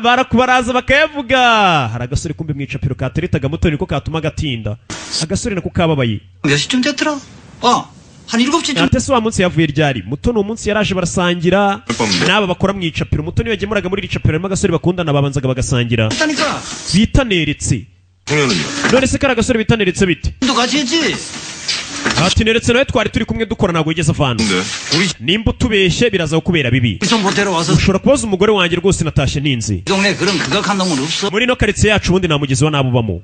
barakubaraza bakayavuga. hari agasore kumbe mu icapiro kateretaga Mutoni ko katuma gatinda. agasore nako kababaye. 몇 시쯤 됐더라? 한 7시쯤 ate se wa munsi yavuye ryari? Mutoni uwo munsi yaraje barasangira n'aba bakora mu icapiro. Mutoni yagemuraga muri iri capiro harimo agasore bakundana babanzaga bagasangira 했다니까. bitaneretse. 형님은요? none se kari agasore bitaneretse bite? 너 같이 했지? ati neretse nawe twari turi kumwe dukora ntabwo wigeze avana. 근데 nimba utubeshye biraza kukubera bibi. 우리 좀 보태러 와서 ushobora kubaza umugore wanjye rwose natashye ninzi. 이 동네 그런 극악한 놈은 없어. muri ino karitsiye yacu ubundi nta mugizi wa nabi ubamo.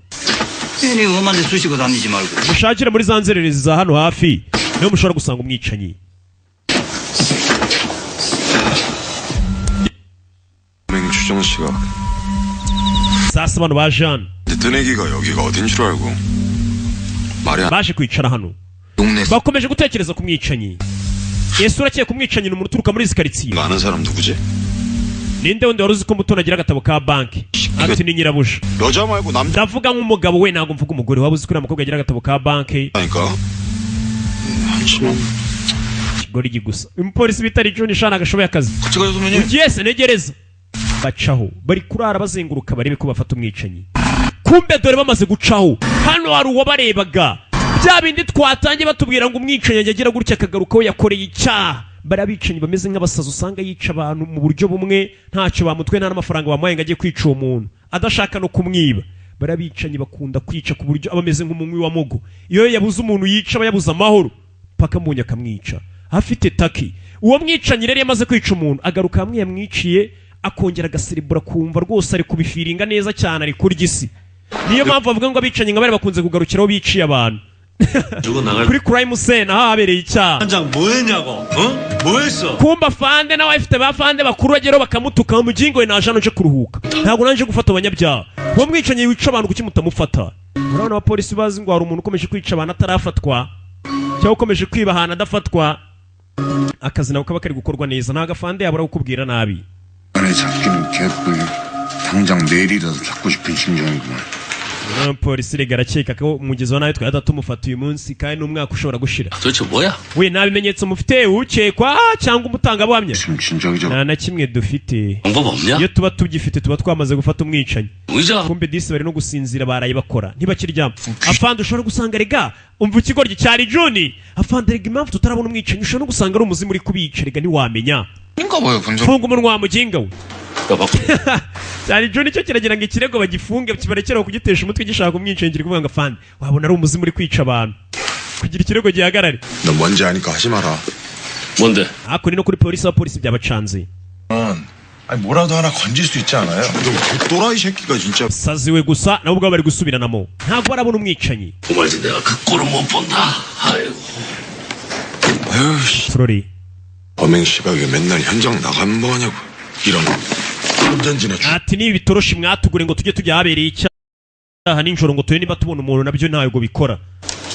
괜히 엄한 데 쑤시고 다니지 말고. mushakire muri za nzererezi za hano hafi niho mushobora gusanga umwicanyi. 선생님 추정훈 씨가 sasa bano ba Jeanne 뜨내기가 여기가 어딘 줄 알고 말이 안 baje kwicara hano 동네 bakomeje gutekereza ku mwicanyi. ese urakeye ku mwicanyi ni umuntu uturuka muri izi karitsiye? 아는 사람 누구지? ninde wundi wari uzi ko Mutoni agira agatabo ka banki? ati ni nyirabuja. 여자 말고 남자니까 ndavuga nk'umugabo we ntabwo mvuga umugore. waba uzi ko uriya mukobwa agira agatabo ka banki? 한심한 ikigoryi gusa. umupolisi bitari June shana agashoboye akazi. 같이 가요 선배님. ugiye se negereza bacaho bari kurara bazenguruka barebe ko bafata umwicanyi. kumbe dore bamaze gucaho hano hari uwabarebaga. bya bindi twatangiye batubwira ngo umwicanyi agira gutya akagarukaho yakoreye icyaha. bari abicanyi bameze nk'abasazi usanga yica abantu mu buryo bumwe ntacyo bamutwe nta n'amafaranga bamuhaye ngo ajye kwica uwo muntu adashaka no kumwiba. bari abicanyi bakunda kwica ku buryo aba ameze nk'umunywi wa mugo. iyo yabuze umuntu yica aba yabuze amahoro paka munye akamwica afite taki. uwo mwicanyi rero yamaze kwica umuntu agaruka hamwe yamwiciye akongera agasiribura kumva rwose ari kubifiringa neza cyane ari kurya isi. niyo mpamvu bavuga ngo abicanyi nka bari bakunze kugarukiraho biciye abantu. kuri crime scene aho habereye icyaha. 한장 뭐 했냐고? 어? 뭐 했어? kumba fande nawe afite ba fande bakuru bageraho bakamutuka mu mugingo we naje hano nje kuruhuka ntabwo nanje gufata abanyabyaha. uwo mwicanyi wica abantu kuki mutamufata? urabona abapolisi bazi ngo hari umuntu ukomeje kwica abantu atarafatwa cyangwa ukomeje kwiba ahantu adafatwa akazi nawe kaba kari gukorwa neza. nta gafande yabura kukubwira nabi. 안에 잡기는 개뿔. 당장 내일이라도 잡고 싶은 심정이구만. polisi rega arakeka ko umugezi wa nawe twahita tumufata uyu munsi kandi n'umwaka ushobora gushira. 도대체 뭐야? we nta bimenyetso mufite ukekwa cyangwa umutangabuhamya? 있으면 진작이죠. nta na kimwe dufite. 방법 없냐? iyo tuba tugifite tuba twamaze gufata umwicanyi. 의자 kumbe disi bari no gusinzira baraye bakora ntibakiryama. afande ushobora gusanga rega umva ikigoryi cyari June. afande rega impamvu tutarabona umwicanyi ushobora no gusanga ari umuzimu uri kubica rega ntiwamenya. 인가 봐요 본적. funga umunwa wa muginga we. 봐봐. cyari June cyo kiragira ngo ikirego bagifunge kibarekeraho kugitesha umutwe gishaka umwicanyi kiri kuvuga ngo afande wabona ari umuzimu uri kwica abantu kugira ikirego gihagarare. 너 뭔지 아니까 하지 마라. 뭔데? hakuri no kuri polisi abapolisi byabacanze. 아니 뭐라도 하나 건질 수 있지 않아요? 너 또라이 새끼가 진짜. 사ziwe gusa nabo ubwabo bari gusubiranamo ntabwo barabona umwicanyi. 정말지 내가 그 꼴은 못 본다. 아이고. 아유 씨. Flori 범행 씨가 왜 맨날 현장 나가면 뭐하냐고. 이런 운전진에 ati niba bitoroshye mwatugure ngo tujye tujya ahabereye icyaha nijoro ngo tuye niba tubona umuntu nabyo ntabwo bikora.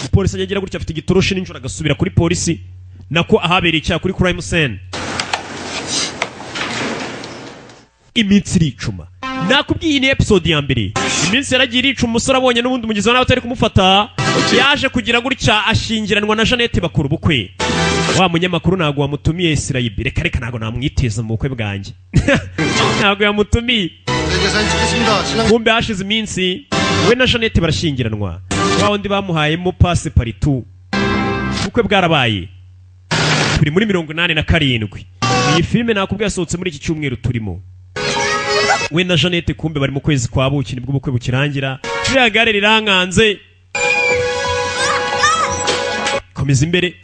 Umupolisi agira gutya afite igitoroshi nijoro agasubira kuri polisi nako ahabereye icyaha kuri crime scene. Iminsi iricuma nakubwiye ni episode ya mbere. Iminsi yaragiye iricuma umusore abonye n'ubundi umugizi wa nawe atari kumufata yaje kugira gutya ashingiranwa na Jeannette bakora ubukwe. Wa munyamakuru ntabwo wamutumiye Israel reka ntabwo namwiteza mu bukwe bwanjye. Ntabwo yamutumiye. Kumbe hashize iminsi we na Jeannette barashingiranwa. Wa wundi bamuhayemo passe paritu ubukwe bwarabaye. Turi muri 87. Iyi filime nakubwiye yasohotse muri iki cyumweru turimo. We na Jeannette kumbe bari mu kwezi kwa buki nibwo ubukwe bukirangira. Rya gare rirankanze. Komeza imbere.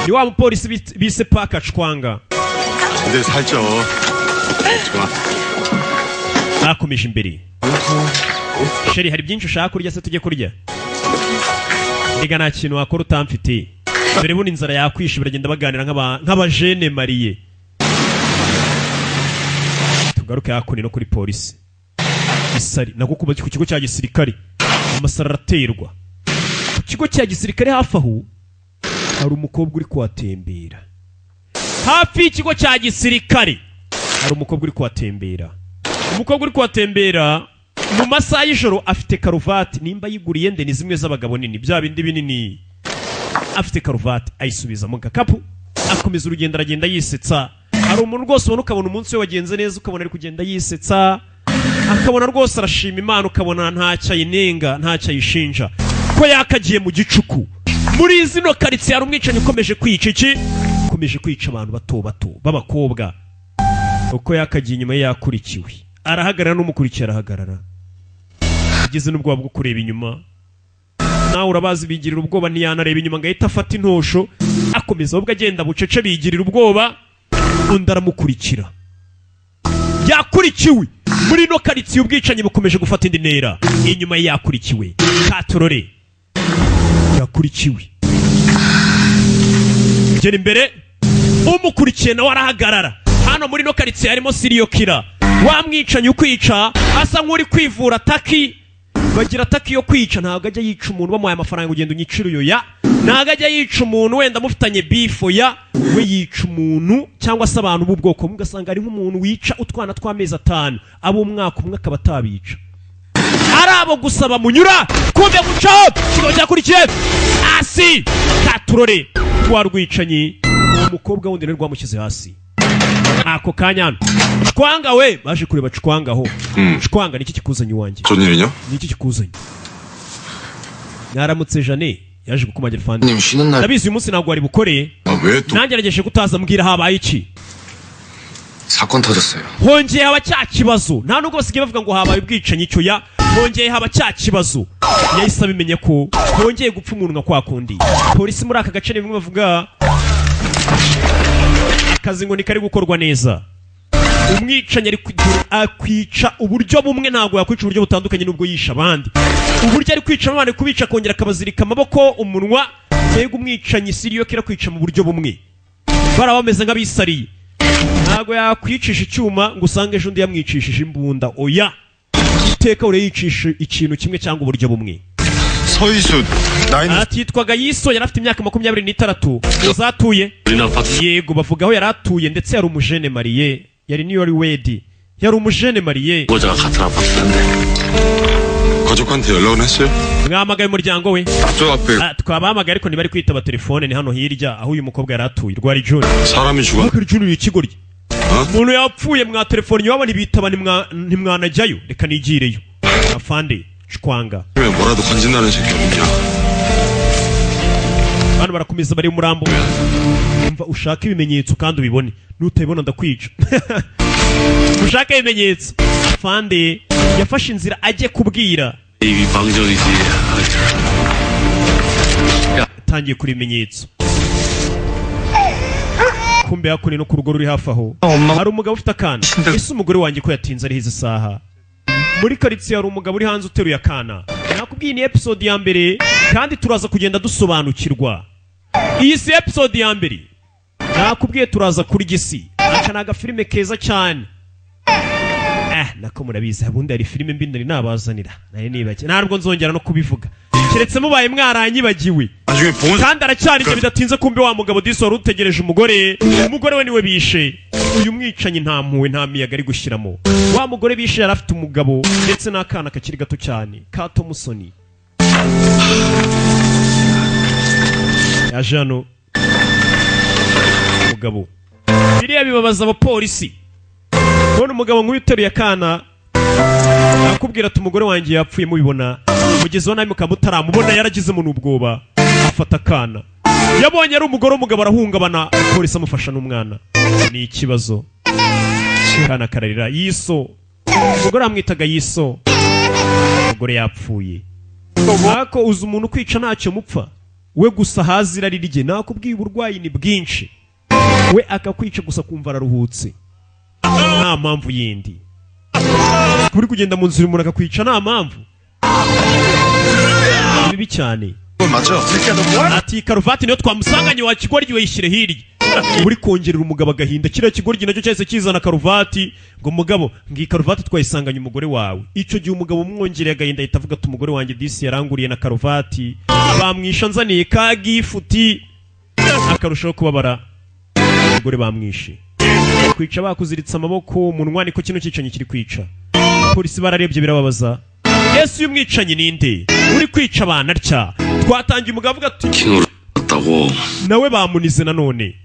Ni wa mupolisi bise Paka Chwanga. 근데 살쪄. 좋아. Nakomeje imbere. Sheri hari byinshi ushaka kurya se tujye kurya. Ega nta kintu wakora utamfite. Dore buno inzara yakwishe baragenda baganira nk'abajene mariye. Tugaruke hakuni no kuri polisi. Isari nako kuba ku kigo cya gisirikare. Amasara araterwa. Ku kigo cya gisirikare hafi aho hari umukobwa uri kuhatembera. Hafi y'ikigo cya gisirikare hari umukobwa uri kuhatembera. Umukobwa uri kuhatembera mu masaha y'ijoro afite karuvati nimba yiguriye ndeni zimwe z'abagabo nini bya bindi binini. Afite karuvati ayisubiza mu gakapu akomeza urugendo aragenda yisetsa. Hari umuntu rwose ubona ukabona umunsi we wagenze neza ukabona ari kugenda yisetsa akabona rwose arashima Imana ukabona ntacyo ayinenga ntacyo ayishinja ko yakagiye mu gicuku. Muri zino karitsiye hari umwicanyi ukomeje kwica iki ukomeje kwica abantu bato b'abakobwa. Uko yakagiye inyuma yakurikiwe arahagarara n'umukurikiye arahagarara. Ageze n'ubwoba bwo kureba inyuma. Nawe urabazi bigirira ubwoba ntiyanareba inyuma ngo ahita afata intosho akomeza ahubwo agenda bucece bigirira ubwoba. Undi aramukurikira. Yakurikiwe muri no karitsiye ubwicanyi bukomeje gufata indi ntera. Inyuma yakurikiwe Katorore yakurikiwe. Gera imbere umukurikiye nawe arahagarara. Hano muri no karitsiye harimo serial killer. Wamwicanyi ukwica asa nk'uri kwivura taki. Bagira taki yo kwica ntabwo ajya yica umuntu bamuhaye amafaranga ugenda unyicira uyo ya. Ntabwo ajya yica umuntu wenda mufitanye bifo ya. We yica umuntu cyangwa se abantu b'ubwoko bumwe ugasanga ari nk'umuntu wica utwana tw'amezi 5 abo umwaka umwe akaba atabica. Arabo gusaba munyura kumbe guca kigo cyakurikiye asi Katurore warwicanyi umukobwa wundi ne rwamushyize hasi. Ako kanyana Chwanga we baje kureba Chwanga ho. Chwanga niki kikuzanye wanjye? 전일이냐? Niki kikuzanye? Naramutse Jeannette yaje gukumagira fandi. 님 쉬는 날 Nabizi uyu munsi ntabwo ari bukore. 왜 또? Nangerageje kutaza mbwira habaye iki. 사건 터졌어요. Hongeye haba cya kibazo. Nta nubwo basigaye bavuga ngo habaye ubwicanyi cyo ya. Hongeye haba cya kibazo. Yahise abimenye ko hongeye gupfa umuntu nka kwa kundi. Polisi muri aka gace nimwe bavuga akazi ngo nikari gukorwa neza. Umwicanyi ari akwica uburyo bumwe ntabwo yakwica uburyo butandukanye nubwo yisha abandi. Uburyo ari kwica abandi kubica kongera akabazirika amaboko umunwa. Mbega umwicanyi seriyo kira kwica mu buryo bumwe. Bara bameze nk'abisariye. Ntabwo yakwicisha icyuma ngo usange ejo undi yamwicishije imbunda. Oya. Iteka ure yicisha ikintu kimwe cyangwa uburyo bumwe. 서희수 나이는 Atitwaga Yiso yari afite imyaka 26 uzatuye. Yego bavugaho yari atuye ndetse yari umujene mariye. Yari niyo ari wedi. Yari umujene mariye. 모자가 같은 아파트인데. 가족한테 연락은 했어요? Mwamagaye umuryango we. 저 앞에 Twabamagaye ariko ntibari kwitaba telefone ni hano hirya aho uyu mukobwa yari atuye rwari John. 사람이 죽어? Bakari John y'ikigori. Umuntu yapfuye mwa telefone yabo nibitaba ntimwanajyayo reka nigireyo. Afande Chwanga. 왜 뭐라도 건진다는 새끼 없냐? Bano barakomeza bari umurambo. Umva ushaka ibimenyetso kandi ubibone. Nutabibona ndakwica. Ushaka ibimenyetso. Afande yafashe inzira ajye kubwira. 이미 방정이지. Tangiye kuri ibimenyetso. kumbe yakuri no ku rugo ruri hafi aho hari umugabo ufite akana ese umugore wanjye ko yatinze ari hizi saha muri karitsiye hari umugabo uri hanze uteruye akana nakubwiye ni episode ya mbere kandi turaza kugenda dusobanukirwa iyi si episode ya mbere nakubwiye turaza kuri gisi aka ni agafilime keza cyane nako murabizi habundi hari filime mbi nari nabazanira nayo nibake ntabwo nzongera no kubivuga keretse mubaye mwaranyibagiwe kandi aracyari ibyo bidatinze kumbe wa mugabo disi wari utegereje umugore we niwe bishe uyu mwicanyi nta mpuwe nta miyaga ari gushyiramo wa mugore bishe yari afite umugabo ndetse n'akana kakiri gato cyane ka Thompson yaje hano umugabo biriya bibabaza abapolisi ubona umugabo nk'uyu uteruye akana nakubwira ati umugore wanjye yapfuye mubibona mugezeho nawe mukaba mutaramubona yaragize mu ubwoba afata akana yabonye ari umugore w'umugabo arahungabana polisi amufasha n'umwana ni ikibazo akana kararira yiso umugore amwitaga yiso umugore yapfuye ariko uzi umuntu kwica ntacyo mupfa we gusa hazira rirye nakubwiye uburwayi ni bwinshi we akakwica gusa kumva araruhutse nta mpamvu yindi kuri kugenda mu nzira umuntu akakwica nta mpamvu bibi cyane ati karuvati niyo twamusanganye wa kigoryi we yishyire hirya uri kongerera umugabo agahinda kiriya kigoryi nacyo cyahise kizana karuvati ngo mugabo ngiyi karuvati twayisanganye umugore wawe icyo gihe umugabo umwongereye agahinda ahita avuga ati umugore wanjye disi yaranguriye na karuvati bamwisha nzaniye ka gifuti akarushaho kubabara umugore bamwishe kwica bakuziritse amaboko umunwa niko kino cyicanyi kiri kwica polisi bararebye birababaza Yesu uyu mwicanyi ninde uri kwica abana atya twatangiye umugabo avuga ati nawe bamunize nanone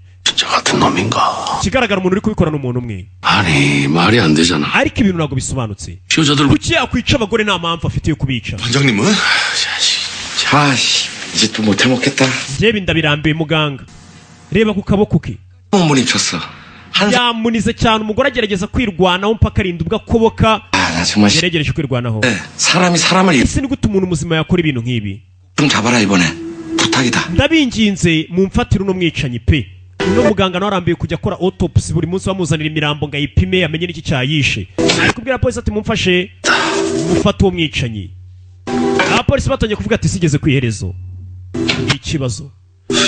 kigaragara umuntu uri kubikora n'umuntu umwe ariko ibintu ntabwo bisobanutse kuki yakwica abagore nta mpamvu afite yo kubica njyewe ndabirambiye muganga reba ku kaboko ke yamunize cyane umugore agerageza kwirwanaho mpaka arinda ubwo akoboka yaragereje kwirwanaho ese ni gute umuntu muzima yakora ibintu nk'ibi ndabinginze mu mfatiro uno mwicanyi pe uno muganga nawe arambiye kujya akora autopsy buri munsi bamuzanira imirambo ngo ayipime amenye n'iki cyayishe ari kubwira polisi ati mumfashe mufate uwo mwicanyi abapolisi batangiye kuvuga ati sigeze ku iherezo ikibazo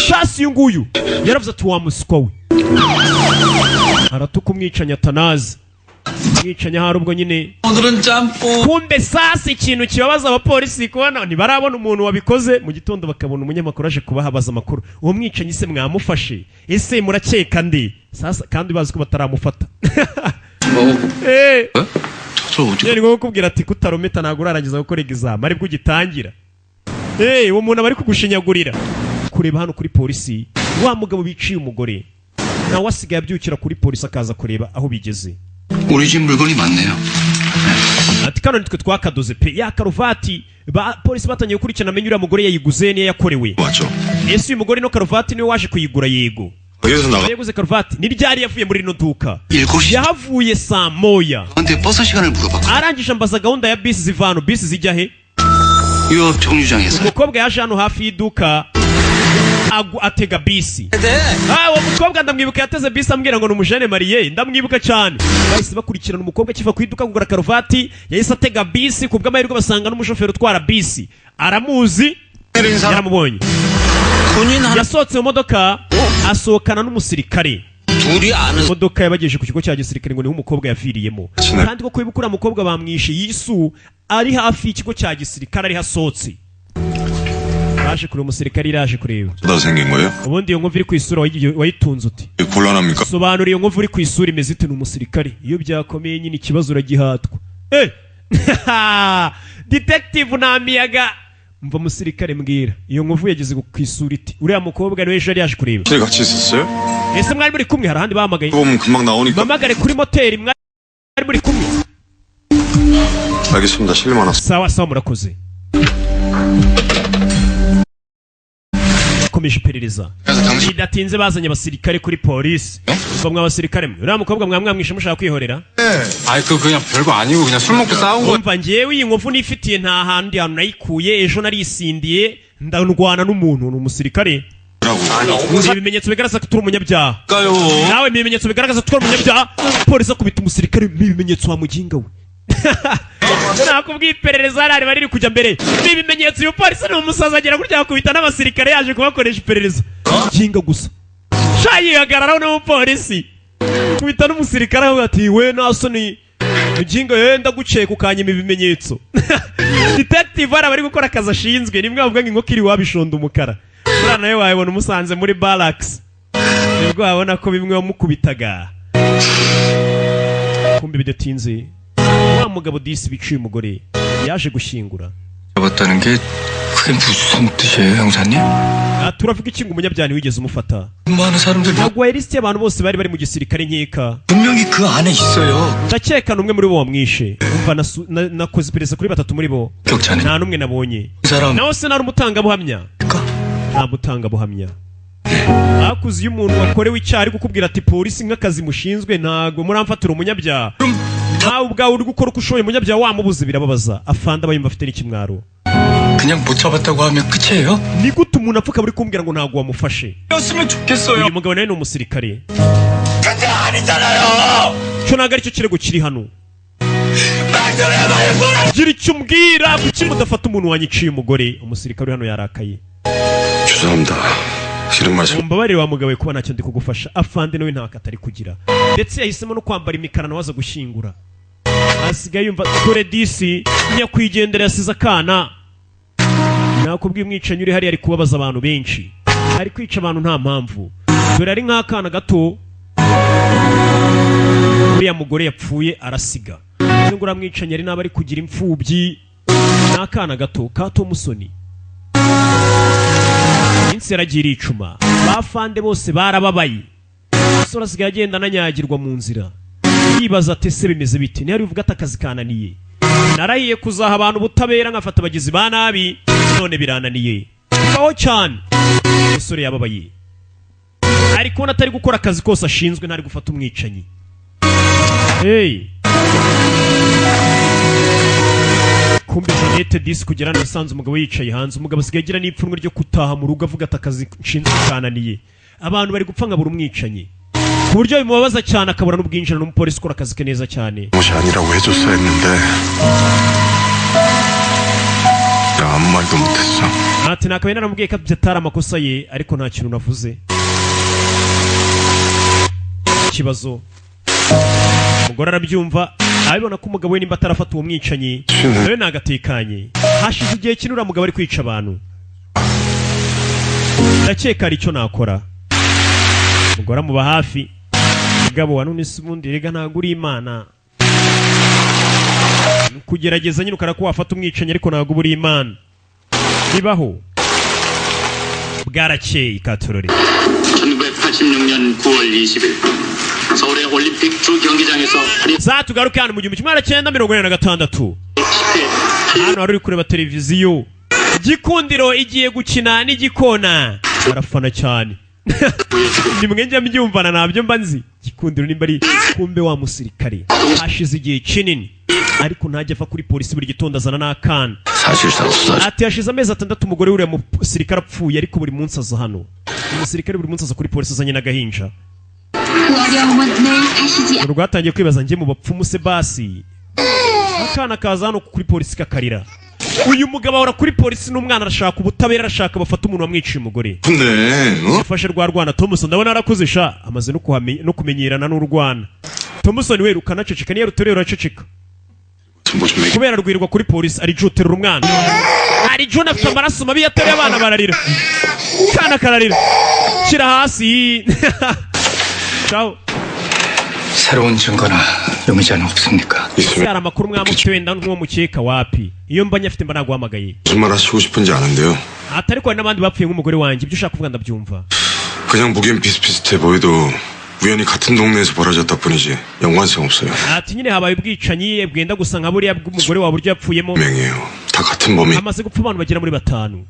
shasi uyu nguyu yaravuze ati wa muswa we aratuka umwicanyi atanazi umwicanyi ahari ubwo nyine kumbe sasi ikintu kibabaza abapolisi kubona ntibarabona umuntu wabikoze mu gitondo bakabona umunyamakuru aje kubahabaza amakuru uwo mwicanyi se mwamufashe ese murakeka ndi sasa kandi bazi ko bataramufata ni nko kukubwira ati kutarometa ntabwo urarangiza gukora egizame aribwo ugitangira uwo muntu aba ari kugushinyagurira kureba hano kuri polisi wa mugabo biciye umugore nawe asigaye abyukira kuri polisi akaza kureba aho bigeze ati kano nitwe twakadoze pe ya karuvati polisi batangiye gukurikirana amenye uriya mugore yayiguze niyo yakorewe ese uyu mugore no karuvati niwe waje kuyigura yego yaguze karuvati ni ryari yavuye muri rino duka yahavuye saa moya arangije ambaza gahunda ya bisi ziva hano bisi zijya he umukobwa yaje hano hafi y'iduka atega bisi uwo mukobwa ndamwibuka yateze bisi ambwira ngo ni umujene mariye ndamwibuka cyane bahise bakurikirana umukobwa akiva ku iduka kugura karuvati yahise atega bisi ku bw'amahirwe basanga n'umushoferi utwara bisi aramuzi yaramubonye yasohotse mu modoka asohokana n'umusirikare imodoka yabagejeje ku kigo cya gisirikare ngo niho umukobwa yaviriyemo kandi ko kwibuka uriya mukobwa bamwishe Yisu ari hafi y'ikigo cya gisirikare ari hasohotse yaje kureba umusirikare iraje kureba ubundi iyo nkovu iri ku isura wayitunze uti sobanura iyo nkovu iri ku isura imeze ite n'umusirikare iyo byakomeye nyine ikibazo uragihatwa detective nta miyaga mva umusirikare mbwira iyo nkovu yageze ku isura iti uriya mukobwa niwe ejo yari yaje kureba ese mwari muri kumwe hari ahandi bahamagaye bahamagare kuri moteri mwari muri kumwe sawa sawa murakoze komeje iperereza bidatinze bazanye abasirikare kuri polisi bamwe abasirikare mwe uriya mukobwa mwamwishe mushaka kwihorera umva njyewe iyi nkovu nifitiye nta handi hantu nayikuye ejo narisindiye ndandwana n'umuntu ni umusirikare 아니라고. ibimenyetso bigaragaza ko turi umunyabyaha 까요. nawe ibimenyetso bigaragaza ko turi umunyabyaha polisi akubita umusirikare ibimenyetso wamuginga we nakubwiye iperereza hariya riri kujya mbere ibimenyetso uyu polisi ni umusaza agera gutya akubita n'abasirikare yaje kubakoresha iperereza muginga gusa sha yihagararaho n'umupolisi kubita n'umusirikare aho ati we nasoni muginga yenda guceka ukanyima ibimenyetso detective ara bari gukora akazi ashinzwe nimwe bavuga ngo inkoko iri wabishonda umukara murana nawe wabona umusanze muri barracks nibwo wabona ko bimwe wamukubitaga kumbe bidatinze wa mugabo disi biciye umugore yaje gushingura 잡았다는 게 그게 무슨 뜻이에요, 형사님? turavuga iki ngo umunyabyaha wigeze umufata 많은 사람들 ntabwo lisiti y'abantu bose bari bari mu gisirikare nkeka 분명히 그 안에 있어요. ndakeka n'umwe muri bo wamwishe umva nakoze iperereza kuri batatu muri bo 격차는 nta n'umwe nabonye 그 사람 nawe se nari umutangabuhamya nta mutangabuhamya hakuze iyo umuntu wakorewe icyaha ari gukubwira ati polisi nk'akazi mushinzwe ntabwo muramfatira umunyabyaha nawe ubwawe uri gukora uko ushoboye umunyabyaha wamubuze birababaza afande aba yumva afite n'ikimwaro 그냥 못 잡았다고 하면 끝이에요? ni gute umuntu apfuka buri kumbwira ngo ntabwo wamufashe 였으면 좋겠어요. uyu mugabo nawe ni umusirikare 근데 아니잖아요. cyo ntabwo aricyo kirego kiri hano gira icyo umbwira kuki mudafata umuntu wanyiciye umugore umusirikare uri hano yarakaye 죄송합니다. 싫은 말씀. mumbabarire wa mugabo we kuba ntacyo ndi kugufasha afande nawe nta katari kugira ndetse yahisemo no kwambara imikara nawe aza gushyingura asigaye yumva dore disi nyakwigendera yasize akana nakubwiye umwicanyi uri hariya ari kubabaza abantu benshi ari kwica abantu nta mpamvu dore ari nk'akana gato uriya mugore yapfuye arasiga ngo uramwicanyi ari n'aba ari kugira imfubyi n'akana gato ka Tomusoni iminsi yaragiye icuma bafande bose barababaye umusore asigaye agenda ananyagirwa mu nzira yibaza ati ese bimeze bite ntihari bivuga ati akazi kananiye narahiye kuzaha abantu ubutabera nkafata abagizi ba nabi none birananiye bibaho cyane umusore yababaye ari kubona atari gukora akazi kose ashinzwe ntari gufata umwicanyi kumbe Jeanette disi kugera nasanze umugabo yicaye hanze umugabo asigaye agira n'ipfunwe ryo kutaha mu rugo avuga ati akazi nshinzwe kananiye abantu bari gupfa nkabura umwicanyi ku buryo bimubabaza cyane akabura n'ubwinjira n'umupolisi ukora akazi ke neza cyane 무엇이 아니라고 해줬어야 했는데 내가 아무 말도 못했어. ati nakabaye naramubwiye ko atari amakosa ye ariko nta kintu navuze ikibazo umugore arabyumva abibona ko umugabo we nimba atarafata uwo mwicanyi nawe nagatekanye hashize igihe kinura mugabo ari kwica abantu ndakeka hari icyo nakora umugore amuba hafi mugabo wa none se ubundi rega ntabwo uri imana kugerageza nyine ukara ko wafata umwicanyi ariko ntabwo uba uri imana bibaho bwarakeye katorore 1986년 9월 20일 서울의 올림픽 주 경기장에서 zatugaruke hano mu 1986 hano wari uri kureba televiziyo Gikundiro igiye gukina n'Igikona barafana cyane nimwe njya mbyumvana nabyo mba nzi Gikundiro nimba ari kumbe wa musirikare hashize igihe kinini ariko ntajya ava kuri polisi buri gitondo azana n'akana ati hashize amezi 6 umugore uriya musirikare apfuye ariko buri munsi aza hano umusirikare buri munsi aza kuri polisi azanye n'agahinja rwatangiye kwibaza njye mu bapfumu se basi akana kaza hano kuri polisi kakarira uyu mugabo ahora kuri polisi n'umwana arashaka ubutabera arashaka bafata umuntu wamwiciye umugore yafashe rwa rwana Thompson ndabona arakuze sha amaze no kumenyerana n'urwana Thompson we rukanaceceka niyo rutorero raceceka kubera rwirwa kuri polisi ari juterura umwana ari juna afite amaraso mabi yateruye abana bararira kana kararira kira hasi ciao 새로운 증거나 용의자는 없습니까? 있으면 amakuru mwamufite wenda n'uwo mukeka wapi iyo mba nyafite mba naguhamagaye 무슨 말 하시고 싶은지 아는데요. atari ko n'abandi bapfuye nk'umugore wanjye ibyo ushaka kuvuga ndabyumva 그냥 보기엔 비슷비슷해 보여도 우연히 같은 동네에서 벌어졌다 뿐이지 연관성 없어요. ati nyine habaye ubwicanyi bwenda gusa nka buriya bw'umugore wa buryo yapfuyemo 명이에요. 다 같은 범인. amaze gupfa abantu bagera muri 5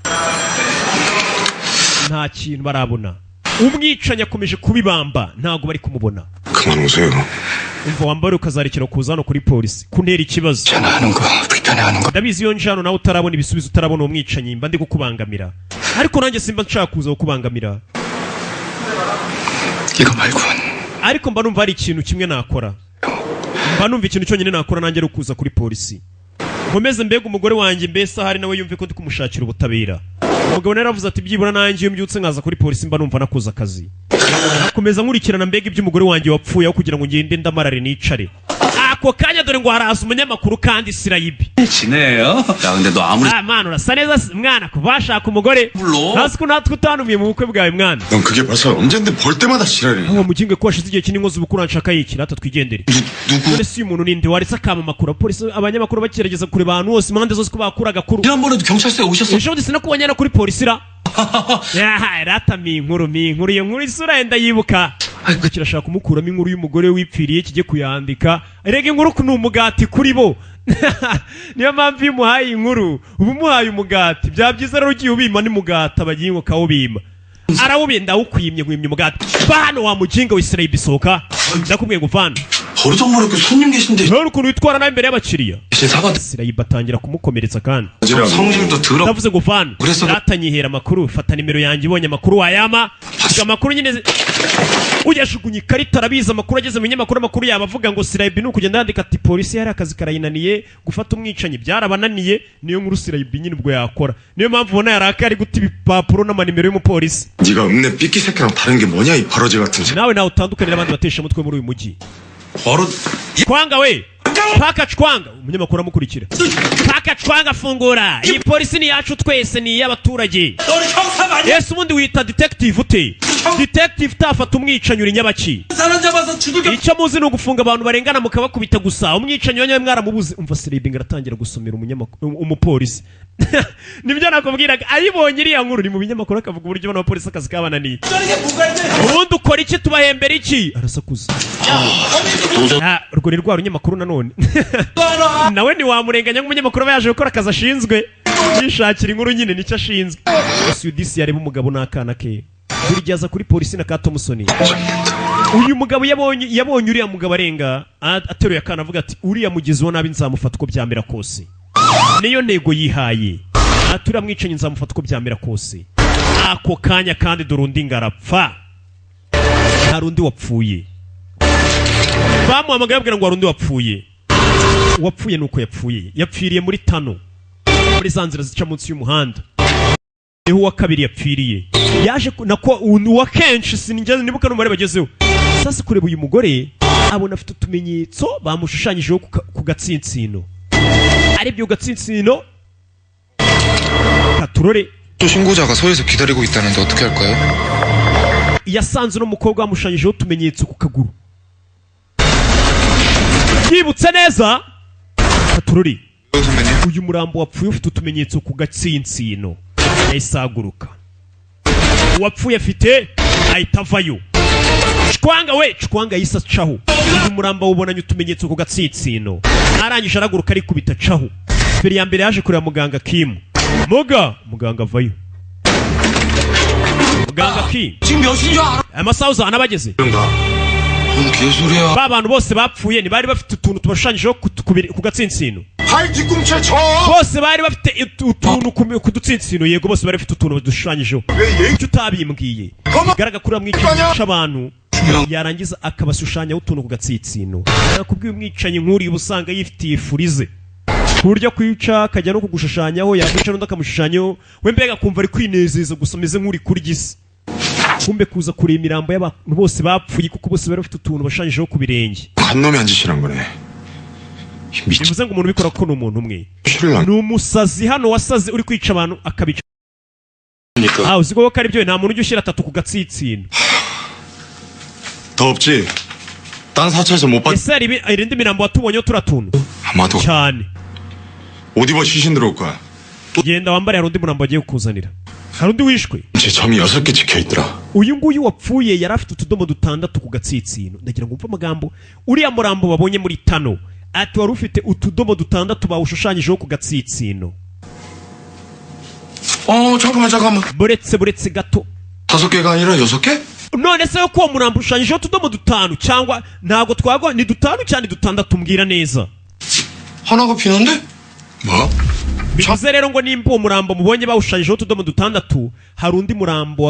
nta kintu barabona umwicanyi akomeje kubibamba ntago bari kumubona 그만 오세요. umva wambare ukazarekera kuza hano kuri polisi kuntera ikibazo 전화하는 거 불편해하는 거 ndabizi iyo njano nawe utarabona ibisubizo utarabona uwo mwicanyi mba ndi kukubangamira ariko nanjye simba nshaka kuza kubangamira. 이거 말곤 ariko mba numva hari ikintu kimwe nakora. Mba numva ikintu cyonyine nakora nanjye ari kuza kuri polisi. Nkomeze mbega umugore wanjye mbese hari nawe yumve ko ndi kumushakira ubutabera. Umugabo naravuze ati byibura nanjye iyo mbyutse nkaza kuri polisi mba numva nakuza akazi. Nakomeza nkurikirana mbega iby'umugore wanjye wapfuye aho kugira ngo ngende ndamarare nicare. Ako kanya dore ngo haraza umunyamakuru kandi Sirayibi. 지네요. 야 근데 너 아무리 Mwana urasa neza mwana kubashaka umugore. Hasi ko natwe utanumiye mu bukwe bwawe mwana. 넌 그게 벌써 언젠데 볼 때마다 지랄이야. Uwo muginge ko washize igihe kinini nkoze ubukuru nshaka yikira atatwigendere. None si umuntu ninde waretse akama makuru polisi abanyamakuru bakigerageza kureba abantu bose impande zose ko bakuraga kuru. 지난번에도 경찰서에 오셨어. Ejo ndetse no kubonyana kuri polisi ra. Ya rata minkuru iyo nkuru isura yenda yibuka. Ariko kirashaka kumukuramo inkuru y'umugore wipfiriye kijye kuyandika. Erega inkuru ku numugati kuri bo. Niyo mpamvu iyo umuhaye inkuru uba umuhaye umugati bya byiza rero ugiye ubima ni mugati abagingo kawubima. Arawubenda ukwimye umugati. Bano wa muginga w'Israel bisoka. Ndakubwiye guvana. 버르장머리게 손님 계신데. Rero ukuntu witwara nawe imbere y'abakiriya. 사과. Israel batangira kumukomeretsa kandi. 성질도 더러. Ndavuze guvana. 그래서 Ratanyihera amakuru fata nimero yanjye ibonye amakuru wayama. Amakuru nyine ujyashugunye ikarita arabiza amakuru ageze mu nyamakuru amakuru yabavuga ngo Sirayibi no kugenda yandika ati polisi yari akazi karayinaniye gufata umwicanyi byarabananiye niyo nkuru Sirayibi nyine ubwo yakora niyo mpamvu ubona yaraka ari guta ibipapuro n'amanimero y'umupolisi. 네가 읍내 삐끼 새끼랑 다른 게 뭐냐 이 바로지 같은 새. nawe utandukanira abandi batesha mutwe muri uyu mujyi. 바로 Kwanga we paka Chwanga umunyamakuru amukurikira. Paka Chwanga fungura iyi polisi ni yacu twese ni y'abaturage. 너는 형사 아니야? Yesu ubundi wita detective ute? Detective tafata umwicanyi uri nyabaki. 사람 잡아서 두들겨. Icyo muzi no gufunga abantu barengana mukabakubita gusa umwicanyi wanyu mwaramubuze umva Sirayibi ngaratangira gusomera umunyamakuru umupolisi. Nibyo nakubwiraga ayibonye iriya nkuru ni mu binyamakuru akavuga uburyo bano bapolisi akazi kabananiye. Ubundi ukora iki tubahembera iki? Arasakuza. Urwo ni rwa runyamakuru nanone. Nawe ni wamurenganya nk'umunyamakuru aba yaje gukora akazi ashinzwe. Yishakira inkuru nyine nicyo ashinzwe. Sudisi yareba umugabo n'akana ke. Buri aza kuri polisi na Thompson. Uyu mugabo yabonye uriya mugabo arenga ateruye akana avuga ati uriya mugizi wo nabi nzamufata uko byamera kose. Niyo ntego yihaye. Atura mwicanyi nzamufata uko byamera kose. Ako kanya kandi durundi ngarapfa. Harundi wapfuye. Bamuhamagaye abwira ngo harundi wapfuye. Wapfuye nuko yapfuye. Yapfiriye muri tano. Muri zanzira zica munsi y'umuhanda. Niho wa kabiri yapfiriye. Yaje nako uwa kenshi sinigeze nibuka n'umubare bagezeho. Sasa kureba uyu mugore abona afite utumenyetso bamushushanyijeho ku gatsintsino. Ari byo gatsintsino katurore. 신고자가 서에서 기다리고 있다는데 어떻게 할까요? Yasanze no mukobwa bamushushanyijeho utumenyetso ku kaguru. Yibutse neza katurore. Uyu murambo wapfuye ufite utumenyetso ku gatsintsino. Yayisaguruka. Uwapfuye afite ahita avayo. Chwanga yisa caho. Uyu muramba wubonanye utumenyetso ku gatsitsino. Arangije araguruka ari kubita caho. Feri ya mbere yaje kureba muganga Kim. Muganga avayo. Muganga Kim. 지금 몇 시인 줄 알아? Amasaha uzana bageze. 뭔 개소리야. Ba bantu bose bapfuye ni bari bafite utuntu tubashushanyijeho ku gatsitsino. 팔 뒤꿈치에 쳐. Bose bari bafite utuntu ku dutsitsino yego bose bari bafite utuntu badushanyijeho. Icyo utabimbwiye. Garaga kuri amwicanyi c'abantu. Yarangiza akabashushanya utuntu ku gatsitsino. Nakubwiye umwicanyi nk'uri busanga yifitiye furize. Kurya kwica kajya no kugushushyanyaho yakwica n'undi akamushushanyaho we mbega kumva ari kwinezeza gusa meze nk'uri kurya isi. Kumbe kuza kureba imirambo y'abantu bose bapfuye kuko bose bari bafite utuntu bashushanyijeho ku birenge. 한 놈이 안 짓이란 거네. Bivuze ngo umuntu ubikora ko ni umuntu umwe. 실랑. Ni umusazi hano wasaze uri kwica abantu akabica. Uzi ko ari byo nta muntu ujya ushyira atatu ku gatsitsino. 더 없지. 딴 사찰에서 못 봤. Ese irindi mirambo watubonyeho turatuntu. 아마도. cyane. 옷 입어 시신 들어올 거야. Genda wambare hari undi murambo agiye kukuzanira. Hari undi wishwe. 제 점이 6개 찍혀 있더라. Uyu nguyu wapfuye yari afite utudomo dutandatu ku gatsitsino. Ndagira ngo umve amagambo. Uriya murambo babonye muri tano. Ati wari ufite utudomo dutandatu bawushushanyijeho ku gatsitsino. 잠깐만. buretse gato. 5개가 아니라 6개? None se ko murambo ushushanyijeho utudomo dutanu cyangwa ntago twagwa ni dutanu cyane dutandatu mbwira neza. 하나가 비는데? 뭐? bivuze rero ngo nimba uwo murambo mubonye bawushushanyijeho utudomo dutandatu hari undi murambo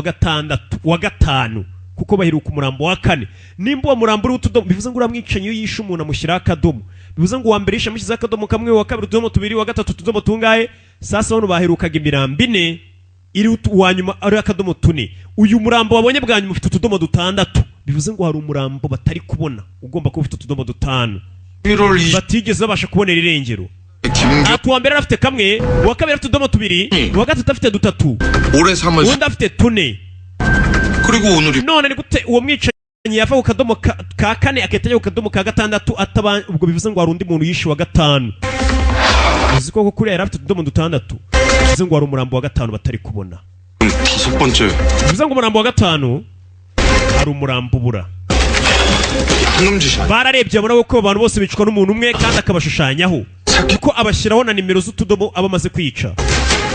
wa gatanu kuko baheruka umurambo wa kane. Nimba uwo murambo uriho utudomo bivuze ngo uramwicanyi iyo yishe umuntu amushyiraho akadomo, bivuze ngo uwa mbere yishe amushyizeho akadomo kamwe, uwa kabiri utudomo tubiri, uwa gatatu utudomo tungahe. Sasa bano baherukaga imirambo ine iri uwa nyuma ari akadomo tune. Uyu murambo wabonye bwa nyuma ufite utudomo dutandatu, bivuze ngo hari umurambo batari kubona ugomba kuba ufite utudomo dutanu batigeze babasha kubonera irengero. Uwa mbere afite kamwe, uwa kabiri afite utudomo tubiri, uwa gatatu afite dutatu, undi afite tune. None ni gute uwo mwicanyi yava ku kadomo ka kane akahita ku kadomo ka gatandatu ubwo bivuze ngo hari undi muntu yishe wa gatanu. Uzi ko kuriya yari afite utudomo dutandatu, bivuze ngo hari umurambo wa gatanu batari kubona. Bivuze ngo umurambo wa gatanu hari umurambo ubura. Bararebye babona ko abantu bose bicwa n'umuntu umwe kandi akabashushanyaho kuko abashyiraho na nimero z'utudomo aba amaze kwica.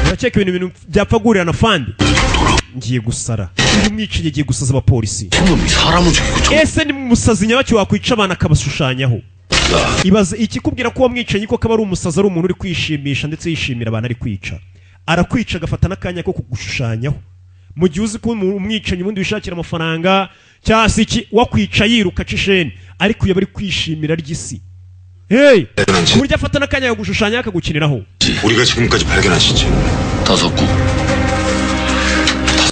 Urakeka ibintu byapfa guhurira na fandi? Ngiye gusara. Uyu mwicanyi agiye gusaza abapolisi. Ese ni musazi nyabaki wakwica abantu akabashushanyaho? Ibaze ikikubwira ko uwo mwicanyi ko kaba ari umusazi, ari umuntu uri kwishimisha ndetse yishimira abantu ari kwica. Arakwica agafata n'akanya ko kugushushanyaho. Mu gihe uzi ko umwicanyi ubundi wishakira amafaranga cyasi iki wakwica yiruka cisheni, ariko yaba ari kwishimira ry'isi. Hey! Burya afata n'akanya ko gushushanya akagukiniraho. 우리가 지금까지 발견하시지. 5구.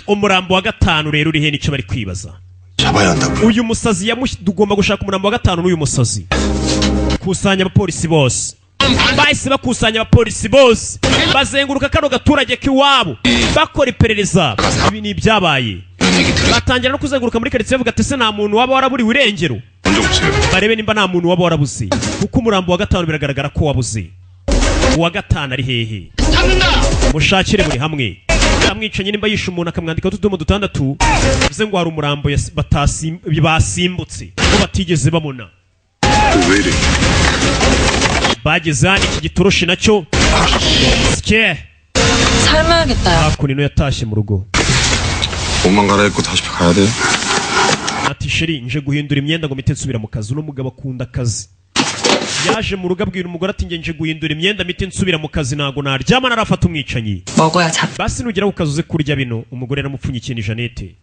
Umurambo wa gatanu rero uri he nicyo bari kwibaza. 잡아야 한다고요. Uyu musazi tugomba gushaka umurambo wa gatanu n'uyu musazi. Kusanya abapolisi bose. Bahise bakusanya abapolisi bose. Bazenguruka kano gaturage k'iwabo. Bakora iperereza. Ibi ni ibyabaye. Batangira no kuzenguruka muri karitsiye bavuga ati se nta muntu waba waraburiwe irengero. Barebe nimba nta muntu waba warabuze. Kuko umurambo wa gatanu biragaragara ko wabuze. Uwa gatanu ari hehe? Mushakire muri hamwe. Amwicanyi nimba yishe umuntu akamwandika utudomo dutandatu, bivuze ngo hari umurambo basimbutse ko batigeze babona. Bageze hano iki gitoroshi nacyo sike 삶아야겠다. kunino yatashye mu rugo. 옷만 갈아입고 다시 가야 돼. Ati sheri nje guhindura imyenda ngo mite nsubira mu kazi. Uno mugabo akunda akazi. Yaje mu rugo abwira umugore ati nje guhindura imyenda mite nsubira mu kazi nago naryama narafata umwicanyi. 먹어야 잡. Basi nugera ku kazi uze kurya bino. Umugore aramupfunyikiye ni Janete.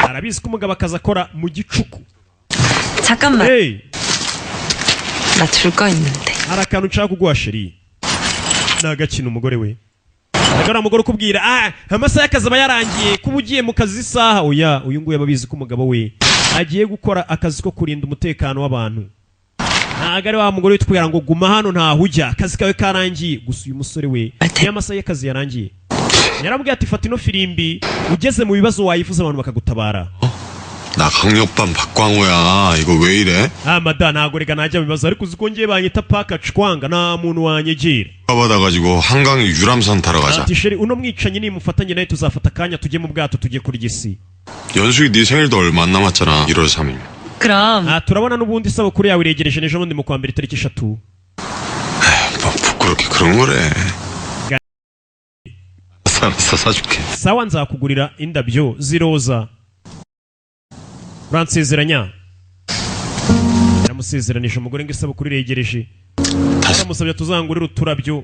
Arabizi ko umugabo akaza akora mu gicuku. 잠깐만. Hey! 나 줄 거 있는데. Hari akantu nshaka kuguha sheri. Nagakina umugore we. Agara umugore ukubwira amasaha y'akazi aba yarangiye kuba ugiye mu kazi isaha. Oya, uyu nguyu ababizi ko umugabo we agiye gukora akazi ko kurinda umutekano w'abantu. Ntago ari wa mugore witwira ngo guma hano ntaho ujya, akazi kawe karangiye. Gusa uyu musore we iyo amasaha y'akazi yarangiye yarambwiye ati fata ino firimbi, ugeze mu bibazo wayifuza abantu bakagutabara. 나 강력반 박광호야. 이거 왜 이래? Mada ntago rega najya mu bibazo, ariko uzi ko ngiye banyita paka cwanga nta muntu wanyegera. 받아가지고 한강에 유람선 타러 가자. Ati sheri uno mwicanyi nimufatanye nawe tuzafata akanya tujye mu bwato tujye kuri gisi. 연숙이 네 생일도 얼마 안 남았잖아. 1월 3일. 그럼 turabona n'ubundi isabukuru yawe iregereje n'ejo bundi mu kwa mbere tariki 3. 뭐 부끄럽게 그런 거래. 알았어 사줄게. Sawa nzakugurira indabyo ziroza. Uransezeranya? Yaramusezeranije umugore ngo isabukuru iregereje. Aramusabye tuzangurira uturabyo.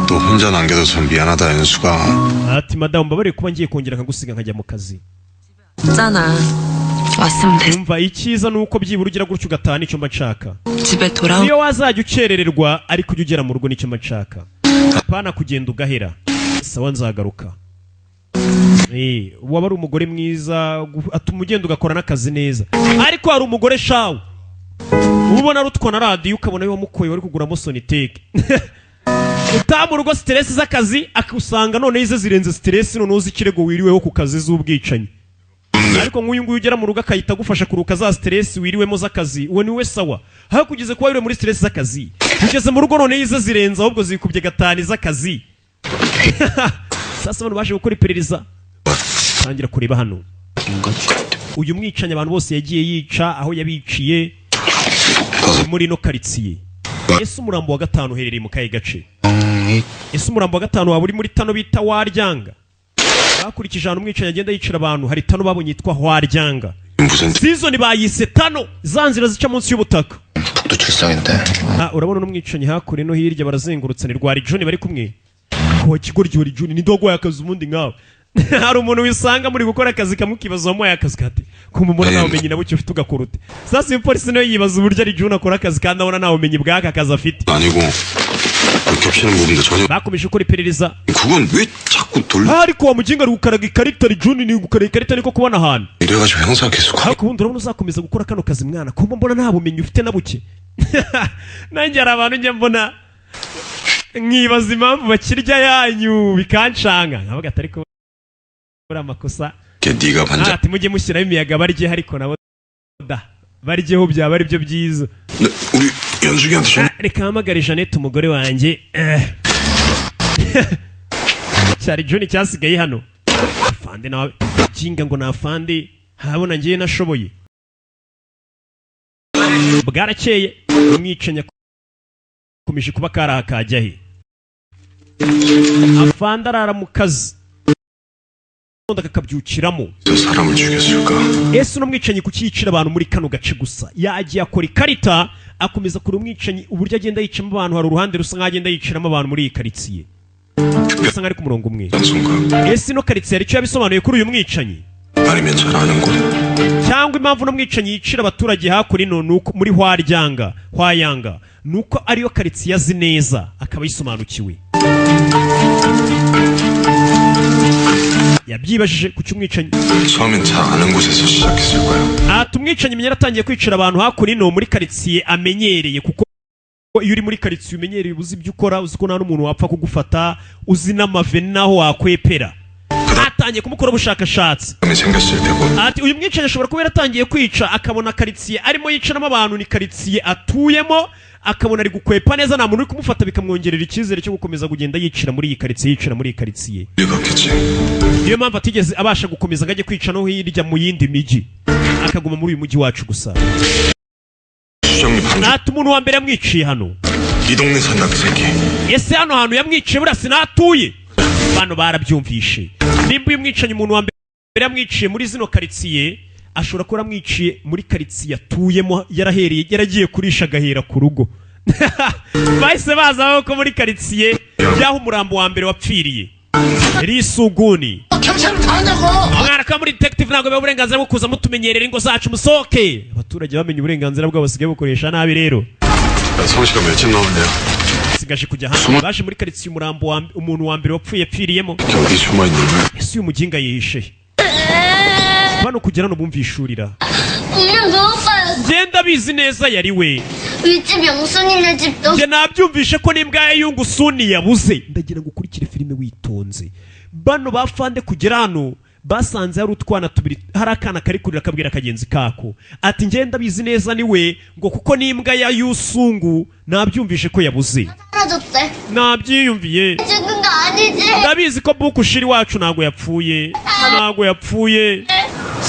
또 혼자 남겨둬서 미안하다 연수가. Ati madamu mbabare kuba ngiye kongera nkagusiga nkajya mu kazi. 있잖아. 왔으면 됐어. Umva icyiza nuko byibura ugira gutyo ugataha nicyo mba nshaka. 집에 돌아오. Niyo wazajya ucerererwa ariko ujya ugera mu rugo nicyo mba nshaka. Apana kugenda ugahera. Sawa nzagaruka. Waba ari umugore mwiza atuma ugenda ugakora n'akazi neza. Ariko hari umugore shawo ubona rutwa na radio ukabona yo wamukoye wari kuguramo soniteke. Utamu rugo stress z'akazi akusanga none ize zirenze stress none uzi kirego wiriweho ku kazi z'ubwicanyi. Ariko nk'uyu nguyu ugera mu rugo akayita gufasha kuruka za stress wiriwemo z'akazi, uwo niwe sawa. Aho kugeze kuba wiriwe muri stress z'akazi, ugeze mu rugo none ize zirenze ahubwo zikubye gatani z'akazi. Sasa abantu baje gukora iperereza tangira kureba hano. Uyu mwicanyi abantu bose yagiye yica aho yabiciye muri no karitsiye. Ese umurambo wa gatanu uherereye mu kahe gace? Ese umurambo wa gatanu waba uri muri tano bita Waryanga? Bakurikije ahantu umwicanyi agenda yicira abantu, hari tano babonye yitwa Waryanga. Season bayise tano, zanzira zica munsi y'ubutaka. 적도 출성인데. urabona n'umwicanyi hakure no hirya barazengurutse ni rwari John bari kumwe ko kigoryo ri John ni dogo yakaza umundi ngawe hari umuntu wisanga muri gukora akazi kamukibazo wamuye akazi kati kumumura nawe umenye nabo cyo ufite ugakurute sasa iyo polisi no yibaza uburyo ari John akora akazi kandi abona nawe umenye bwaka akazi afite 아니고 겹치는 부분도 전혀 bakomeje gukora iperereza 그건 왜 자꾸 돌려 ariko wamuginga ari gukaraga ikarita ri John ni gukaraga ikarita niko kubona ahantu 이래가지고 형사 계속 ariko ubundi urabona uzakomeza gukora kano kazi mwana kumba mbona nta bumenyi ufite na buke nanjye hari abantu njye mbona nkibaza impamvu bakirya yanyu bikancanga nkavuga atari ko buri amakosa 네가 반장 ati mujye mushyiraho imiyaga barye ariko nabo da baryeho byaba ari byo byiza 우리 연숙이한테 좀 reka hamagare Jeannette umugore wanjye cyari John cyasigaye hano afande nawe kinga ngo nafande habona ngiye nashoboye bwarakeye umwicanya komishe kuba karakajya he afande arara mu kazi ndakabyukiramo 사람을 죽였을까 ese no mwicanyi kukicira abantu muri kano gace gusa yagiye akora ikarita akomeza kuri umwicanyi uburyo agenda yicamo abantu hari uruhande rusa nk'agenda yiciramo abantu muri iyi karitsiye bisa nk'ari ku murongo umwe ese no karitsiye hari icyo yabisobanuye kuri uyu mwicanyi 아니면 잘 아는 곳 cyangwa impamvu no mwicanyi yicira abaturage hakurino nuko muri hwayanga nuko ariyo karitsiye azi neza akaba yisobanukiwe yabyibajije ku cyumwicanyi 처음엔 잘 아는 곳에서 시작했을 거야 umwicanyi menyera atangiye kwicira abantu hakurino muri karitsiye amenyereye kuko iyo uri muri karitsiye umenyereye uzi ibyo ukora uzi ko nta n'umuntu wapfa kugufata uzi n'amave naho wakwepera atangiye kumukora ubushakashatsi 생겼을 테고 ati uyu mwicanyi ashobora kuba yaratangiye kwica akabona karitsiye arimo yicaramo abantu ni karitsiye atuyemo akabona ari gukwepa neza nta muntu uri kumufata bikamwongerera icyizere cyo gukomeza kugenda yicira muri iyi karitsiye yicira muri iyi karitsiye niyo mpamvu atigeze abasha gukomeza ngo ajye kwica no hirya mu yindi miji akaguma muri uyu mujyi wacu gusa ati umuntu wa mbere yamwiciye hano 이 동네 산다 그 새끼 ese hano hantu yamwiciye buriya sinatuye bano barabyumvishe nimba uyu mwicanyi umuntu wa mbere yamwiciye muri zino karitsiye ashobora kuba yamwiciye muri karitsiye atuyemo yaragiye kurisha agahera ku rugo bahise baza ko muri karitsiye y'aho umurambo wa mbere wapfiriye risuguni umwana ka muri detective ntabwo biba uburenganzira bwo kuza mutumenyerera ingo zacu musohoke abaturage bamenye uburenganzira bwabo basigaye bukoresha nabi rero 성시가 며칠 남았네요 sigaje kujya hano baje muri karitsiye umurambo wa umuntu wa mbere wapfuye yapfiriyemo 어디 숨어 있는 거야 ese uyu muginga yihishe bano kugira no bumvishurira 분명 배고파요. genda bizi neza yari we 윗집 영순이네 집도. njye nabyumvishe ko n'imbwa ya yungusuni yabuze ndagira ngo ukurikire filime witonze bano bafande kugera hano basanze hari utwana tubiri hari akana kari kurira kabwira kagenzi kako ati ngenda bizi neza ni we ngo kuko n'imbwa ya yusungu nabyumvishe ko yabuze 사라졌대. nabyiyumviye 죽은 거 아니지? ndabizi ko bukushiri wacu ntago yapfuye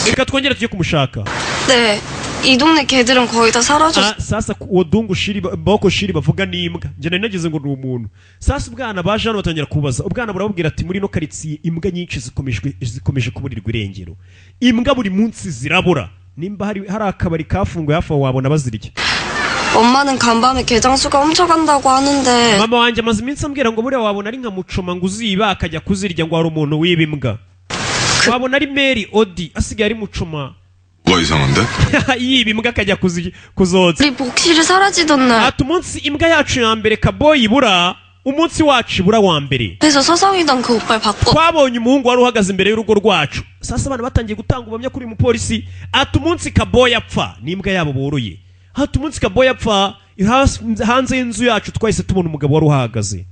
reka twongere tujye kumushaka 네, 이 동네 개들은 거의 다 사라졌어. sasa uwo dungu shiri boko shiri bavuga n'imbwa njye nari nagize ngo ni umuntu sasa ubwana baje hano batangira kubaza ubwana burabubwira ati muri no karitsiye imbwa nyinshi zikomeje kuburirwa irengero imbwa buri munsi zirabura nimba hari akabari kafunguye hafi aho wabona bazirya 엄마는 간밤에 개장수가 훔쳐간다고 하는데 mama wanjye amaze iminsi ambwira ngo buriya wabona ari nka mucoma ngo uziba akajya kuzirya ngo hari umuntu wiba imbwa wabona ari Mary Odi asigaye ari mucoma 뭐가 이상한데? yiba imbwa akajya kuzotsa 우리 복실이 사라지던 날 ati umunsi imbwa yacu ya mbere kaboyi ibura umunsi wacu ibura wa mbere 그래서 서성이던 그 오빠를 바꿔 twabonye umuhungu wari uhagaze imbere y'urugo rwacu sasa abana batangiye gutanga ubamya kuri uyu mupolisi ati umunsi kaboyi apfa n'imbwa yabo boroye ati umunsi kaboyi apfa hanze y'inzu yacu twahise tubona umugabo wari uhahagaze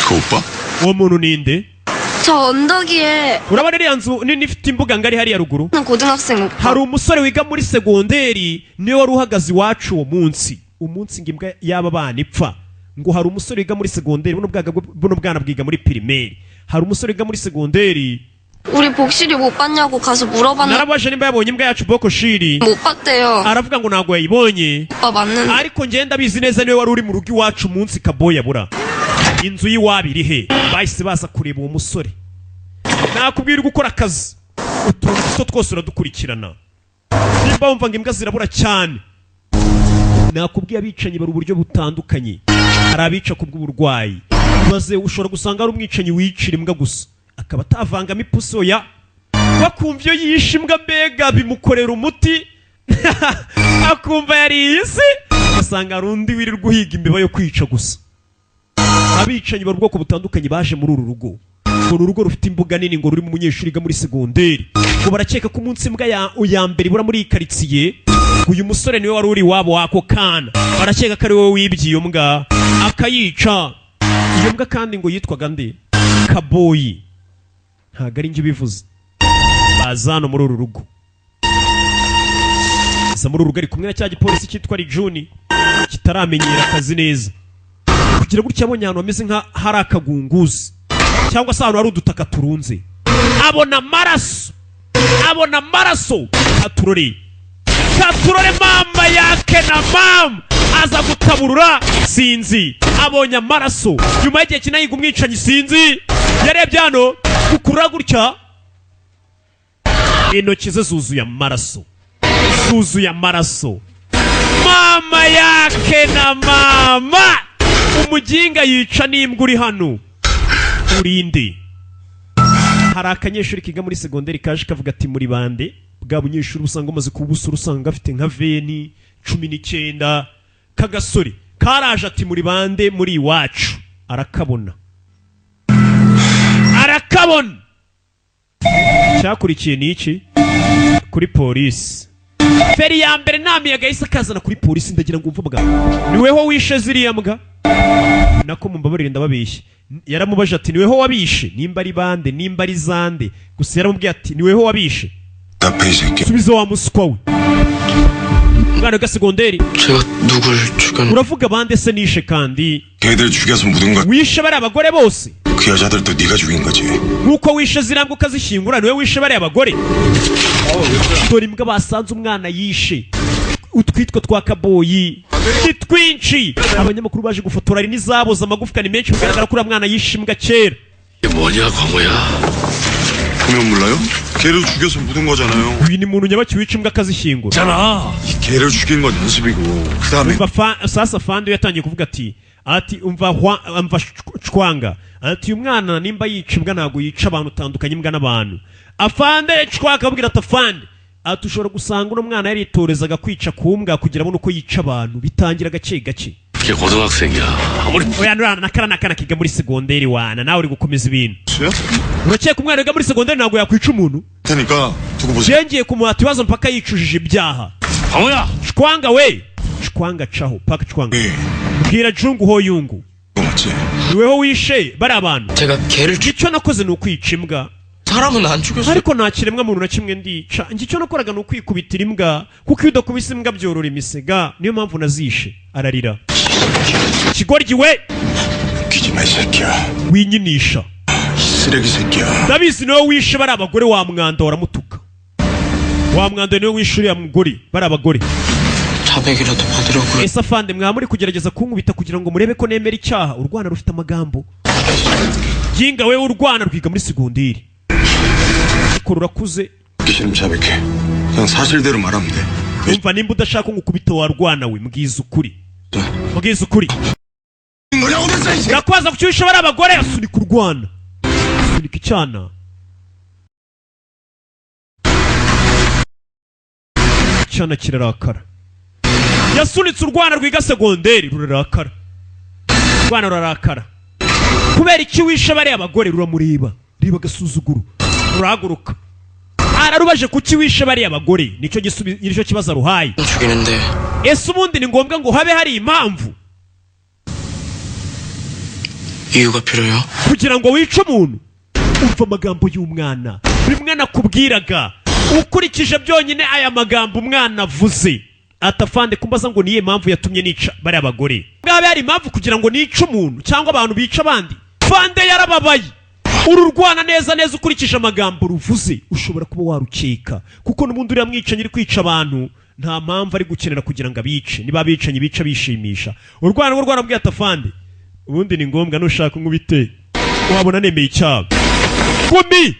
그 오빠? uwo muntu ninde 저 언덕 위에 urabona iriya nzu nini ifite imbuga ngari hariya ruguru 고등학생 오빠 hari umusore wiga muri segonderi niwe wari uhagaze iwacu uwo munsi ngo imbwa y'aba bana ipfa ngo hari umusore wiga muri segonderi buno bwana bwiga muri pirimeri hari umusore wiga muri segonderi 우리 복실이 못 봤냐고 가서 물어봤는데 narabaje nimba yabonye imbwa yacu boko shiri 못 봤대요. aravuga ngo ntabwo yayibonye 오빠 맞는데 ariko ngenda bizi neza niwe wari uri mu rugo iwacu umunsi kaboyi abura inzu y'iwabo iri he bahise baza kureba uwo musore nakubwira gukora akazi utuntu duto twose uradukurikirana nimba wumva ngo imbwa zirabura cyane nakubwiye abicanyi bari uburyo butandukanye. Hari abica kubw'uburwayi, maze ushobora gusanga ari umwicanyi wicira imbwa gusa akaba atavangamo ipusi oya, bakumva iyo yishe imbwa mbega bimukorera umuti akumva yariye isi, ugasanga hari undi wirirwa uhiga imbeba yo kwica gusa. Abicanyi bari ubwoko butandukanye baje muri uru rugo. Uru rugo rufite imbuga nini ngo ruri mu munyeshuri ga muri segonderi, ngo barakeka ko umunsi imbwa ya mbere ibura muri iyi karitsiye uyu musore niwe wari uri wabo wako kana, barakeka ko ari wowe wibye iyo mbwa akayica. Iyo mbwa kandi ngo yitwaga nde? Kaboyi. Ntago ari njye ubivuze, baza hano muri uru rugo. Gusa muri uru rugo ari kumwe na cya gipolisi cyitwa Rijuni kitaramenyera akazi neza, kugira gutya abonye ahantu hameze nka hari akagunguzi cyangwa se ahantu hari udutaka turunze, abona amaraso. Katurore mama yake na mama aza gutaburura sinzi, abonye amaraso nyuma y'igihe kinayiga umwicanyi sinzi, yarebye hano kukurura gutya intoki ze zuzuye amaraso. Mama yake na mama, umuginga yica n'imbwa uri hano urinde. Hari akanyeshuri kiga muri segonderi kaje kavuga ati muri bande bwa bunyeshuri usanga umaze kubusura usanga gafite nka veni 19 kagasore karaje ati muri bande muri iwacu, arakabona. Cyakurikiye niki kuri polisi. Feri ya mbere namiyaga yise akazana kuri polisi, ndagira ngo umvuga niweho wishe ziriya mbwa. Nako mumbabarire ndababeshye, yaramubaje ati niweho wabishe, nimba ari bande nimba ari zande, gusa yaramubwiye ati niweho wabishe. Subiza wa muswa we. Mwana wa segonderi, uravuga bande se nishe kandi wishe bari abagore bose? Nkuko wishe zirambwa ukazishyingura niwe wishe bari abagore? Dore imbwa basanze umwana yishe, utwitwa twa Kaboyi ni twinshi. Abanyamakuru baje gufotora ari n'izaboza amagufwa ni menshi, bigaragara ko mwana yishe imbwa kera. 보면 몰라요? 개를 죽여서 묻은 거잖아요. uyu ni muntu nyabaki wica imbwa akazishyingura. 개를 죽인 건 연습이고 그다음에 sasa fandi yatangiye kuvuga ati umva chwanga ati umwana nimba yica imbwa ntago yica abantu utandukanye imbwa n'abantu. Afande chwaka abwira ati afande ati ushobora gusanga uno mwana yaritorezaga kwica kumbwa kugira abone uko yica abantu, bitangira gake gake. Oya nakana kiga muri segonderi wana nawe uri gukomeza ibintu. Urakeka umwana wiga muri segonderi ntago yakwica umuntu? Tanika tuko bose. Ngiye kumuhata ibibazo mpaka yicujije ibyaha. Chwanga we. Chwanga chaho paka chwanga. Bwira jungu ho yungu. Niweho wishe bari abantu. Icyo nakoze ni ukwica imbwa. Ariko nta kiremwa muntu na kimwe ndica. Icyo nakoraga ni ukwikubitira imbwa, kuko iyo udakubise imbwa byorora imisega, niyo mpamvu nazishe. Ararira. Kigoryi we. Winyinisha. Ndabizi niwe wishe bari abagore wa mwanda waramutuka. Wa mwanda niwe wishe uriya mugore bari abagore. Ese afande mwamuri kugerageza kunkubita kugira ngo murebe ko nemera icyaha? Urwana rufite amagambo. Ginga we urwana rwiga muri segonderi. Ko rurakuze. 그냥 사실대로 말하면 돼. Umva nimba udashaka ngukubita warwana we mbwiza ukuri. Mbwiza ukuri. Urakwaza kucyusha bari abagore asunika urwana. Asunika icyana. Icyana kirarakara. Yasunitse urwana rwiga segonderi rurarakara. Urwana rurarakara. Kubera iki wishe bari abagore ruramureba. Riba gasuzuguru. Rurahaguruka. Ararubaje kuki wishe bari abagore, nicyo kibazo ruhaye. Ese ubundi ni ngombwa ngo habe hari impamvu kugira ngo wice umuntu? Umva amagambo y'umwana, bimwe nakubwiraga ukurikije byonyine aya magambo umwana avuze. Atafande kumbaza ngo niye mpamvu yatumye nica bari abagore. Ngabe hari impamvu kugira ngo nice umuntu cyangwa abantu bica abandi? Fande yarababaye. Ururwana neza ukurikije amagambo ruvuze ushobora kuba warukeka, kuko n'ubundi uriya mwicanyi uri kwica abantu nta mpamvu ari gukenera kugira ngo abice. Niba bicanyi bica bishimisha. Urwana rwo rwarambwiye atafande ubundi ni ngombwa nushaka nkubite wabona nemeye icyaha. Kumi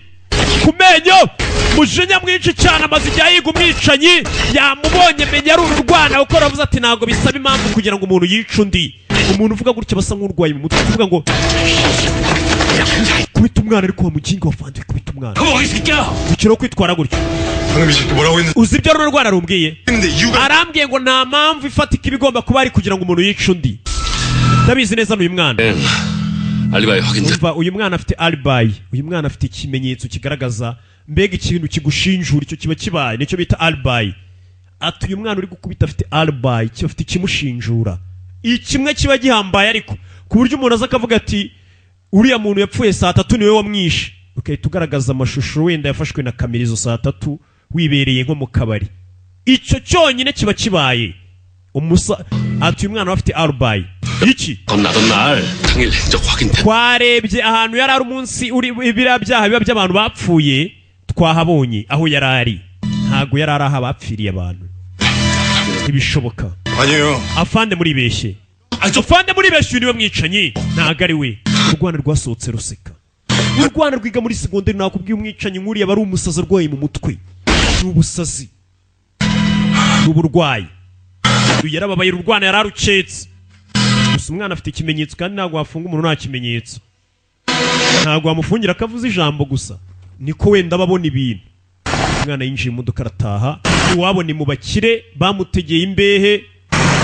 kumenyo mujinya mwinshi cyane amaze igihe yiga umwicanyi yamubonye menya ari ururwana kuko aravuze ati ntabwo bisaba impamvu kugira ngo umuntu yice undi. Umuntu uvuga gutya basa nk'urwaye mu mutwe uvuga ngo kubita umwana ariko wamuginga wafande kubita umwana ukiro kwitwara gutyo. Uzi ibyo runo rwana rumbwiye arambwiye ngo nta mpamvu ifatika ibigomba kuba ari kugira ngo umuntu yice undi. Ndabizi neza n'uyu mwana uyu mwana afite alibi, uyu mwana afite ikimenyetso kigaragaza mbega ikintu kigushinjura icyo kiba kibaye nicyo bita alibi. Ati uyu mwana uri gukubita afite alibi, cyo afite ikimushinjura ikimwe kiba gihambaye ariko ku buryo umuntu aza akavuga ati uriya muntu yapfuye saa 3 niwe wamwishe, ukahita ugaragaza amashusho wenda yafashwe na kamera izo saa 3 wibereye nko mu kabari. Icyo cyonyine kiba kibaye ati uyu mwana afite alibi. Iki twarebye ahantu yari ari umunsi biriya byaha biba by'abantu bapfuye twahabonye aho yari ari, ntago yari ari aho bapfiriye abantu. Ntibishoboka. Afande muri beshye, afande muri beshye niwe mwicanyi ntago ari we. Urwana rwasohotse ruseka, urwana rwiga muri segonderi. Nakubwiye umwicanyi nk'uriya bari umusazi arwaye mu mutwe, n'ubusazi n'uburwayi. Yarababaye urwana yararucetse. Gusa umwana afite ikimenyetso kandi ntabwo wafunga umuntu nta kimenyetso, ntabwo wamufungira akavuza ijambo gusa, niko wenda babona ibintu. Umwana yinjiye mu modoka arataha, uwabona mu bakire bamutegeye imbehe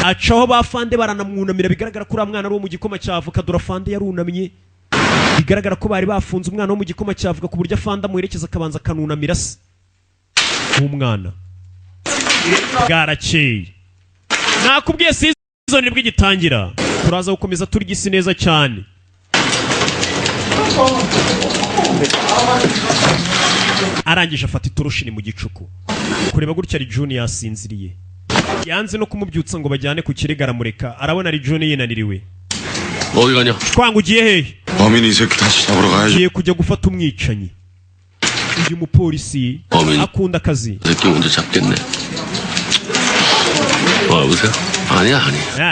acaho bafande baranamwunamira. Bigaragara ko uriya mwana ari wo mu gikoma cy'avoka, dore afande yarunamye. Bigaragara ko bari bafunze umwana wo mu gikoma cy'avoka ku buryo afande amuherekeza akabanza akanunamira se. Umwana bwarakeye. Nakubwiye season nibwo igitangira, turaza gukomeza turya isi neza cyane. Arangije afata itoroshi ni mu gicuku kureba gutya ari June yasinziriye, yanze no kumubyutsa ngo bajyane ku kirega aramureka. Arabona ari June yinaniriwe. Twanga ugiye hehe? Ugiye kujya gufata umwicanyi. Uyu mupolisi akunda akazi.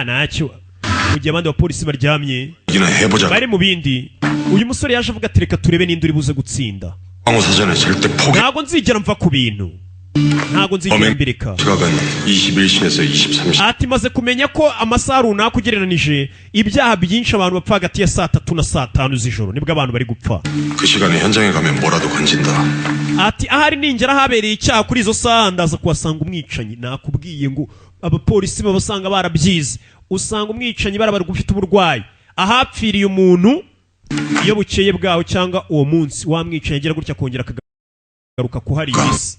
Ntacyo mu gihe abandi bapolisi baryamye bari mu bindi, uyu musore yaje avuga ati reka turebe ninde uri buze gutsinda. Ntabwo nzigera mva ku bintu, ntabwo nzigera mbireka. Ati maze kumenya ko amasaha runaka ugereranije ibyaha byinshi abantu bapfa hagati ya saa 3 na saa 5 z'ijoro nibwo abantu bari gupfa. Ati ahari ningera habereye icyaha kuri izo saa ndaza kuhasanga umwicanyi. Nakubwiye ngo abapolisi babasanga barabyize, usanga umwicanyi barabara gufite uburwayi. Ahapfiriye umuntu iyo bukeye bwaho cyangwa uwo munsi wamwicanyi agira gutya kongera akagaruka kuhari isi,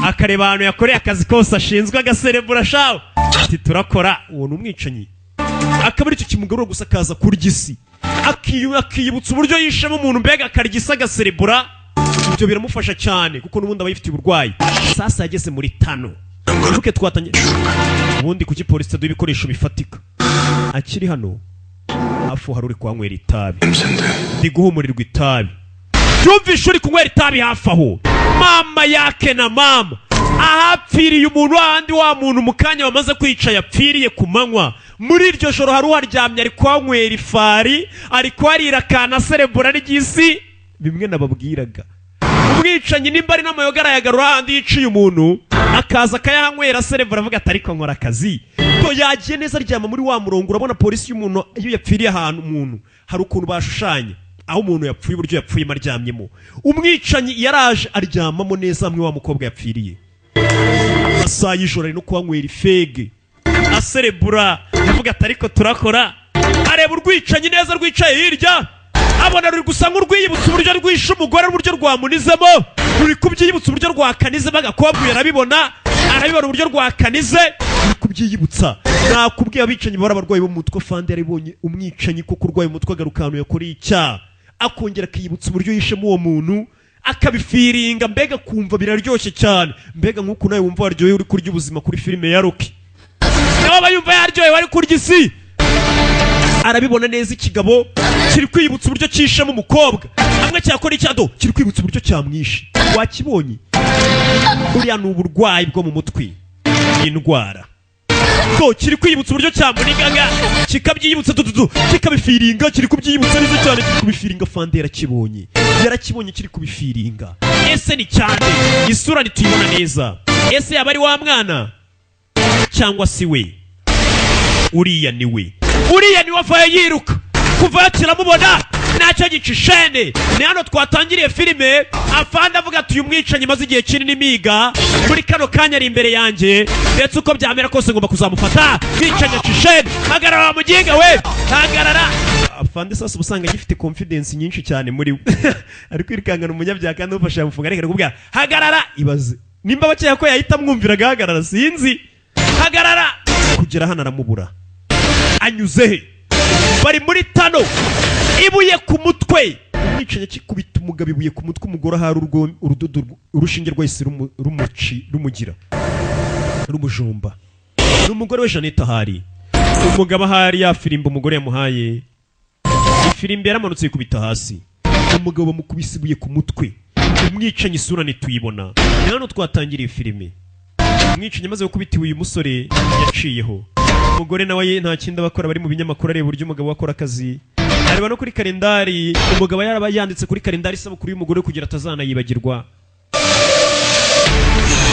akareba ahantu yakoreye akazi kose ashinzwe agaserebura shaho ati turakora. Uwo n'umwicanyi akaba ari cyo kimugarura gusa akaza kurya isi, akiyibutsa uburyo yishemo umuntu mbega akarya isi agaserebura. Ibyo biramufasha cyane kuko n'ubundi aba yifitiye uburwayi. Sasa yageze muri tano uruke twatanye ubundi kuki polisi taduha ibikoresho bifatika. Akiri hano hafu hari uri kuhanywera itabi, ndi guhumurirwa itabi. Yumvishe uri kunywera itabi hafi aho, mama yake na mama ahapfiriye umuntu ahandi wa muntu mu kanya wamaze kwica yapfiriye ku manywa. Muri iryo joro hari uharyamye ari kuhanywera ifari, ari kuharira kana serebura ry'isi. Bimwe nababwiraga umwicanyi nimba ari n'amayoga arayagarura ahandi yiciye umuntu akaza akayahanywera serebura avuga ati ariko nkora akazi. To yagiye neza aryama muri wa murongo. Urabona polisi y'umuntu iyo yapfiriye ahantu umuntu hari ukuntu bashushanya aho umuntu yapfuye uburyo yapfuyemo aryamyemo. Umwicanyi yaraje aryamamo neza amwe wa mukobwa yapfiriye. Amasaha y'ijoro ari no kuhanywera ifege aserebura avuga ati ariko turakora. Areba urwicanyi neza rwicaye hirya, abona ruri gusa nk'urwiyibutsa uburyo rwishe umugore n'uburyo rwamunizemo, ruri kubyiyibutsa uburyo rwakanizemo agakobwa. Arabibona uburyo rwakanize, ruri kubyiyibutsa. Nakubwiye abicanyi bari abarwayi bo mu mutwe. Fande yaribonye umwicanyi kuko urwaye umutwe agaruka ahantu yakoreye icyaha, akongera akiyibutsa uburyo yishemo uwo muntu, akabifiringa mbega kumva biraryoshye cyane. Mbega nk'uko nawe wumva waryoye uri kurya ubuzima kuri filime ya Rocky, nawe aba yumva yaryoye wari kurya isi. Arabibona neza ikigabo kiri kwibutsa uburyo cyishemo umukobwa, amwe cyakora icyado kiri kwibutsa uburyo cyamwishe. Wakibonye uriya ni uburwayi bwo mu mutwe, indwara to kiri kwiyibutsa uburyo cyamunigaga kikabyiyibutsa dududu kikabifiringa kiri kubyiyibutsa neza cyane kiri kubifiringa Fande yarakibonye kiri kubifiringa. Ese ni cyane isura ntituyibona neza, ese yaba ari wa mwana cyangwa si we? Uriya ni we afaye yiruka kuva yakiramubona ntacyo gicishene. Ni hano twatangiriye filime. Afande avuga ati uyu mwicanyi maze igihe kinini miga muri kano kanya ari imbere yanjye, ndetse uko byamera kose ngomba kuzamufata. Mwicanyi cishene, hagarara wa muginga we, hagarara. Afande sasa ubusanga gifite confidence nyinshi cyane muri we ari kwirikangana umunyabyaha kandi ufasha yamufunga ariko kubwira hagarara. Ibaze nimba bakeye ko yahita mwumvira gahagarara, sinzi. Hagarara. Kugera hano aramubura. Anyuze he? Bari muri tano. Ibuye ku mutwe. Umwicanyi kikubita umugabo ibuye ku mutwe, umugore hari urudodo urushinge rwahise rumugira rumujomba. N'umugore we Jeannette ahari. Umugabo ahari ya firimbo umugore yamuhaye. Ifirimbo yaramanutse ikubita hasi. Umugabo bamukubise ibuye ku mutwe. Umwicanyi isura ntituyibona. Ni hano twatangiriye filime. Umwicanyi amaze gukubita uyu musore yaciyeho. Umugore nawe nta kindi abakora bari mu binyamakuru areba uburyo umugabo akora akazi. Areba no kuri kalendari, umugabo yaraba yanditse kuri kalendari isabukuru y'umugore kugira atazanayibagirwa.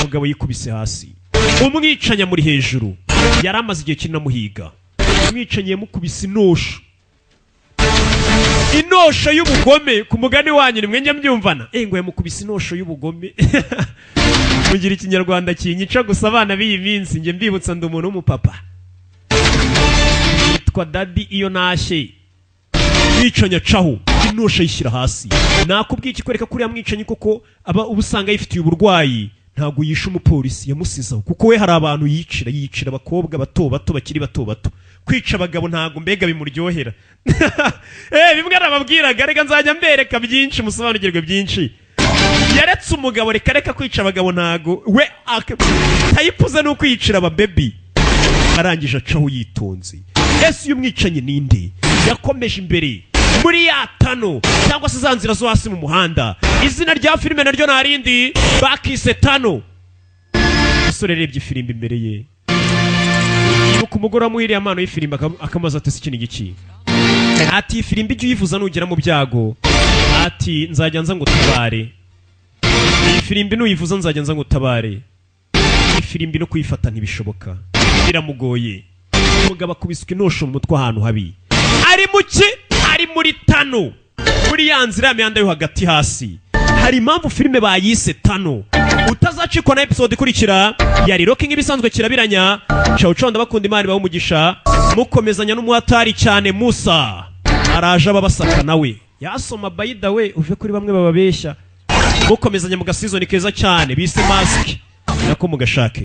Umugabo yikubise hasi. Umwicanyi muri hejuru yaramaze igihe kinamuhiga. Umwicanyi yamukubise inosho y'ubugome. Ku mugani wanyu ni mwenye mbyumvana ngo yamukubise inosho y'ubugome. Mugira ikinyarwanda kinyica gusa abana b'iyi minsi nge mbibutsa ndi umuntu w'umupapa yitwa Daddy iyo nashe. Mwicanyi acaho inosho yishyira hasi. Nakubwiye ikikwereka kuri ya mwicanyi koko aba ubusanga yifitiye uburwayi. Ntago yisha umupolisi yamusizaho kuko we hari abantu yicira abakobwa bato bakiri bato. Kwica abagabo ntago mbega bimuryohera. Bimwe arababwiraga reka nzajya mbereka byinshi musobanukirwe byinshi. Yaretse umugabo reka kwica abagabo ntago we tayipuze no kwicira ababebi. Arangije acaho yitonze. Ese uyu mwicanyi ninde? Yakomeje imbere muri ya tano cyangwa se za nzira zo hasi mu muhanda. Izina rya filime naryo narindi bakise tano. Isore rebye firimbi imbere ye. Ibuka umugore wamuhiriye amano y'ifirimbi akamaza ati iki ni giki? Ati firimbi ijye uyivuza nugera mu byago. Ati nzajya nza ngo tabare. Ifirimbi nuyivuza nzajya nza ngo tabare. Ifirimbi no kuyifata ntibishoboka. Biramugoye. Umugabo akubiswe inosho mu mutwe ahantu habi. Ari muki? Ari muri tano. Muri ya nzira y'amihanda yo hagati hasi. Hari impamvu filime bayise tano. Utazacikwa na episode ikurikira yari Rocking ibisanzwe kirabiranya. Ciao ndabakunda Imana ibahe umugisha. Mukomezanya n'umuhatari cyane Musa. Araje ababasaka nawe. Yasoma by the way uve kuri bamwe bababeshya. Mukomezanya mu gasizoni keza cyane bise Mask. Nako mugashake.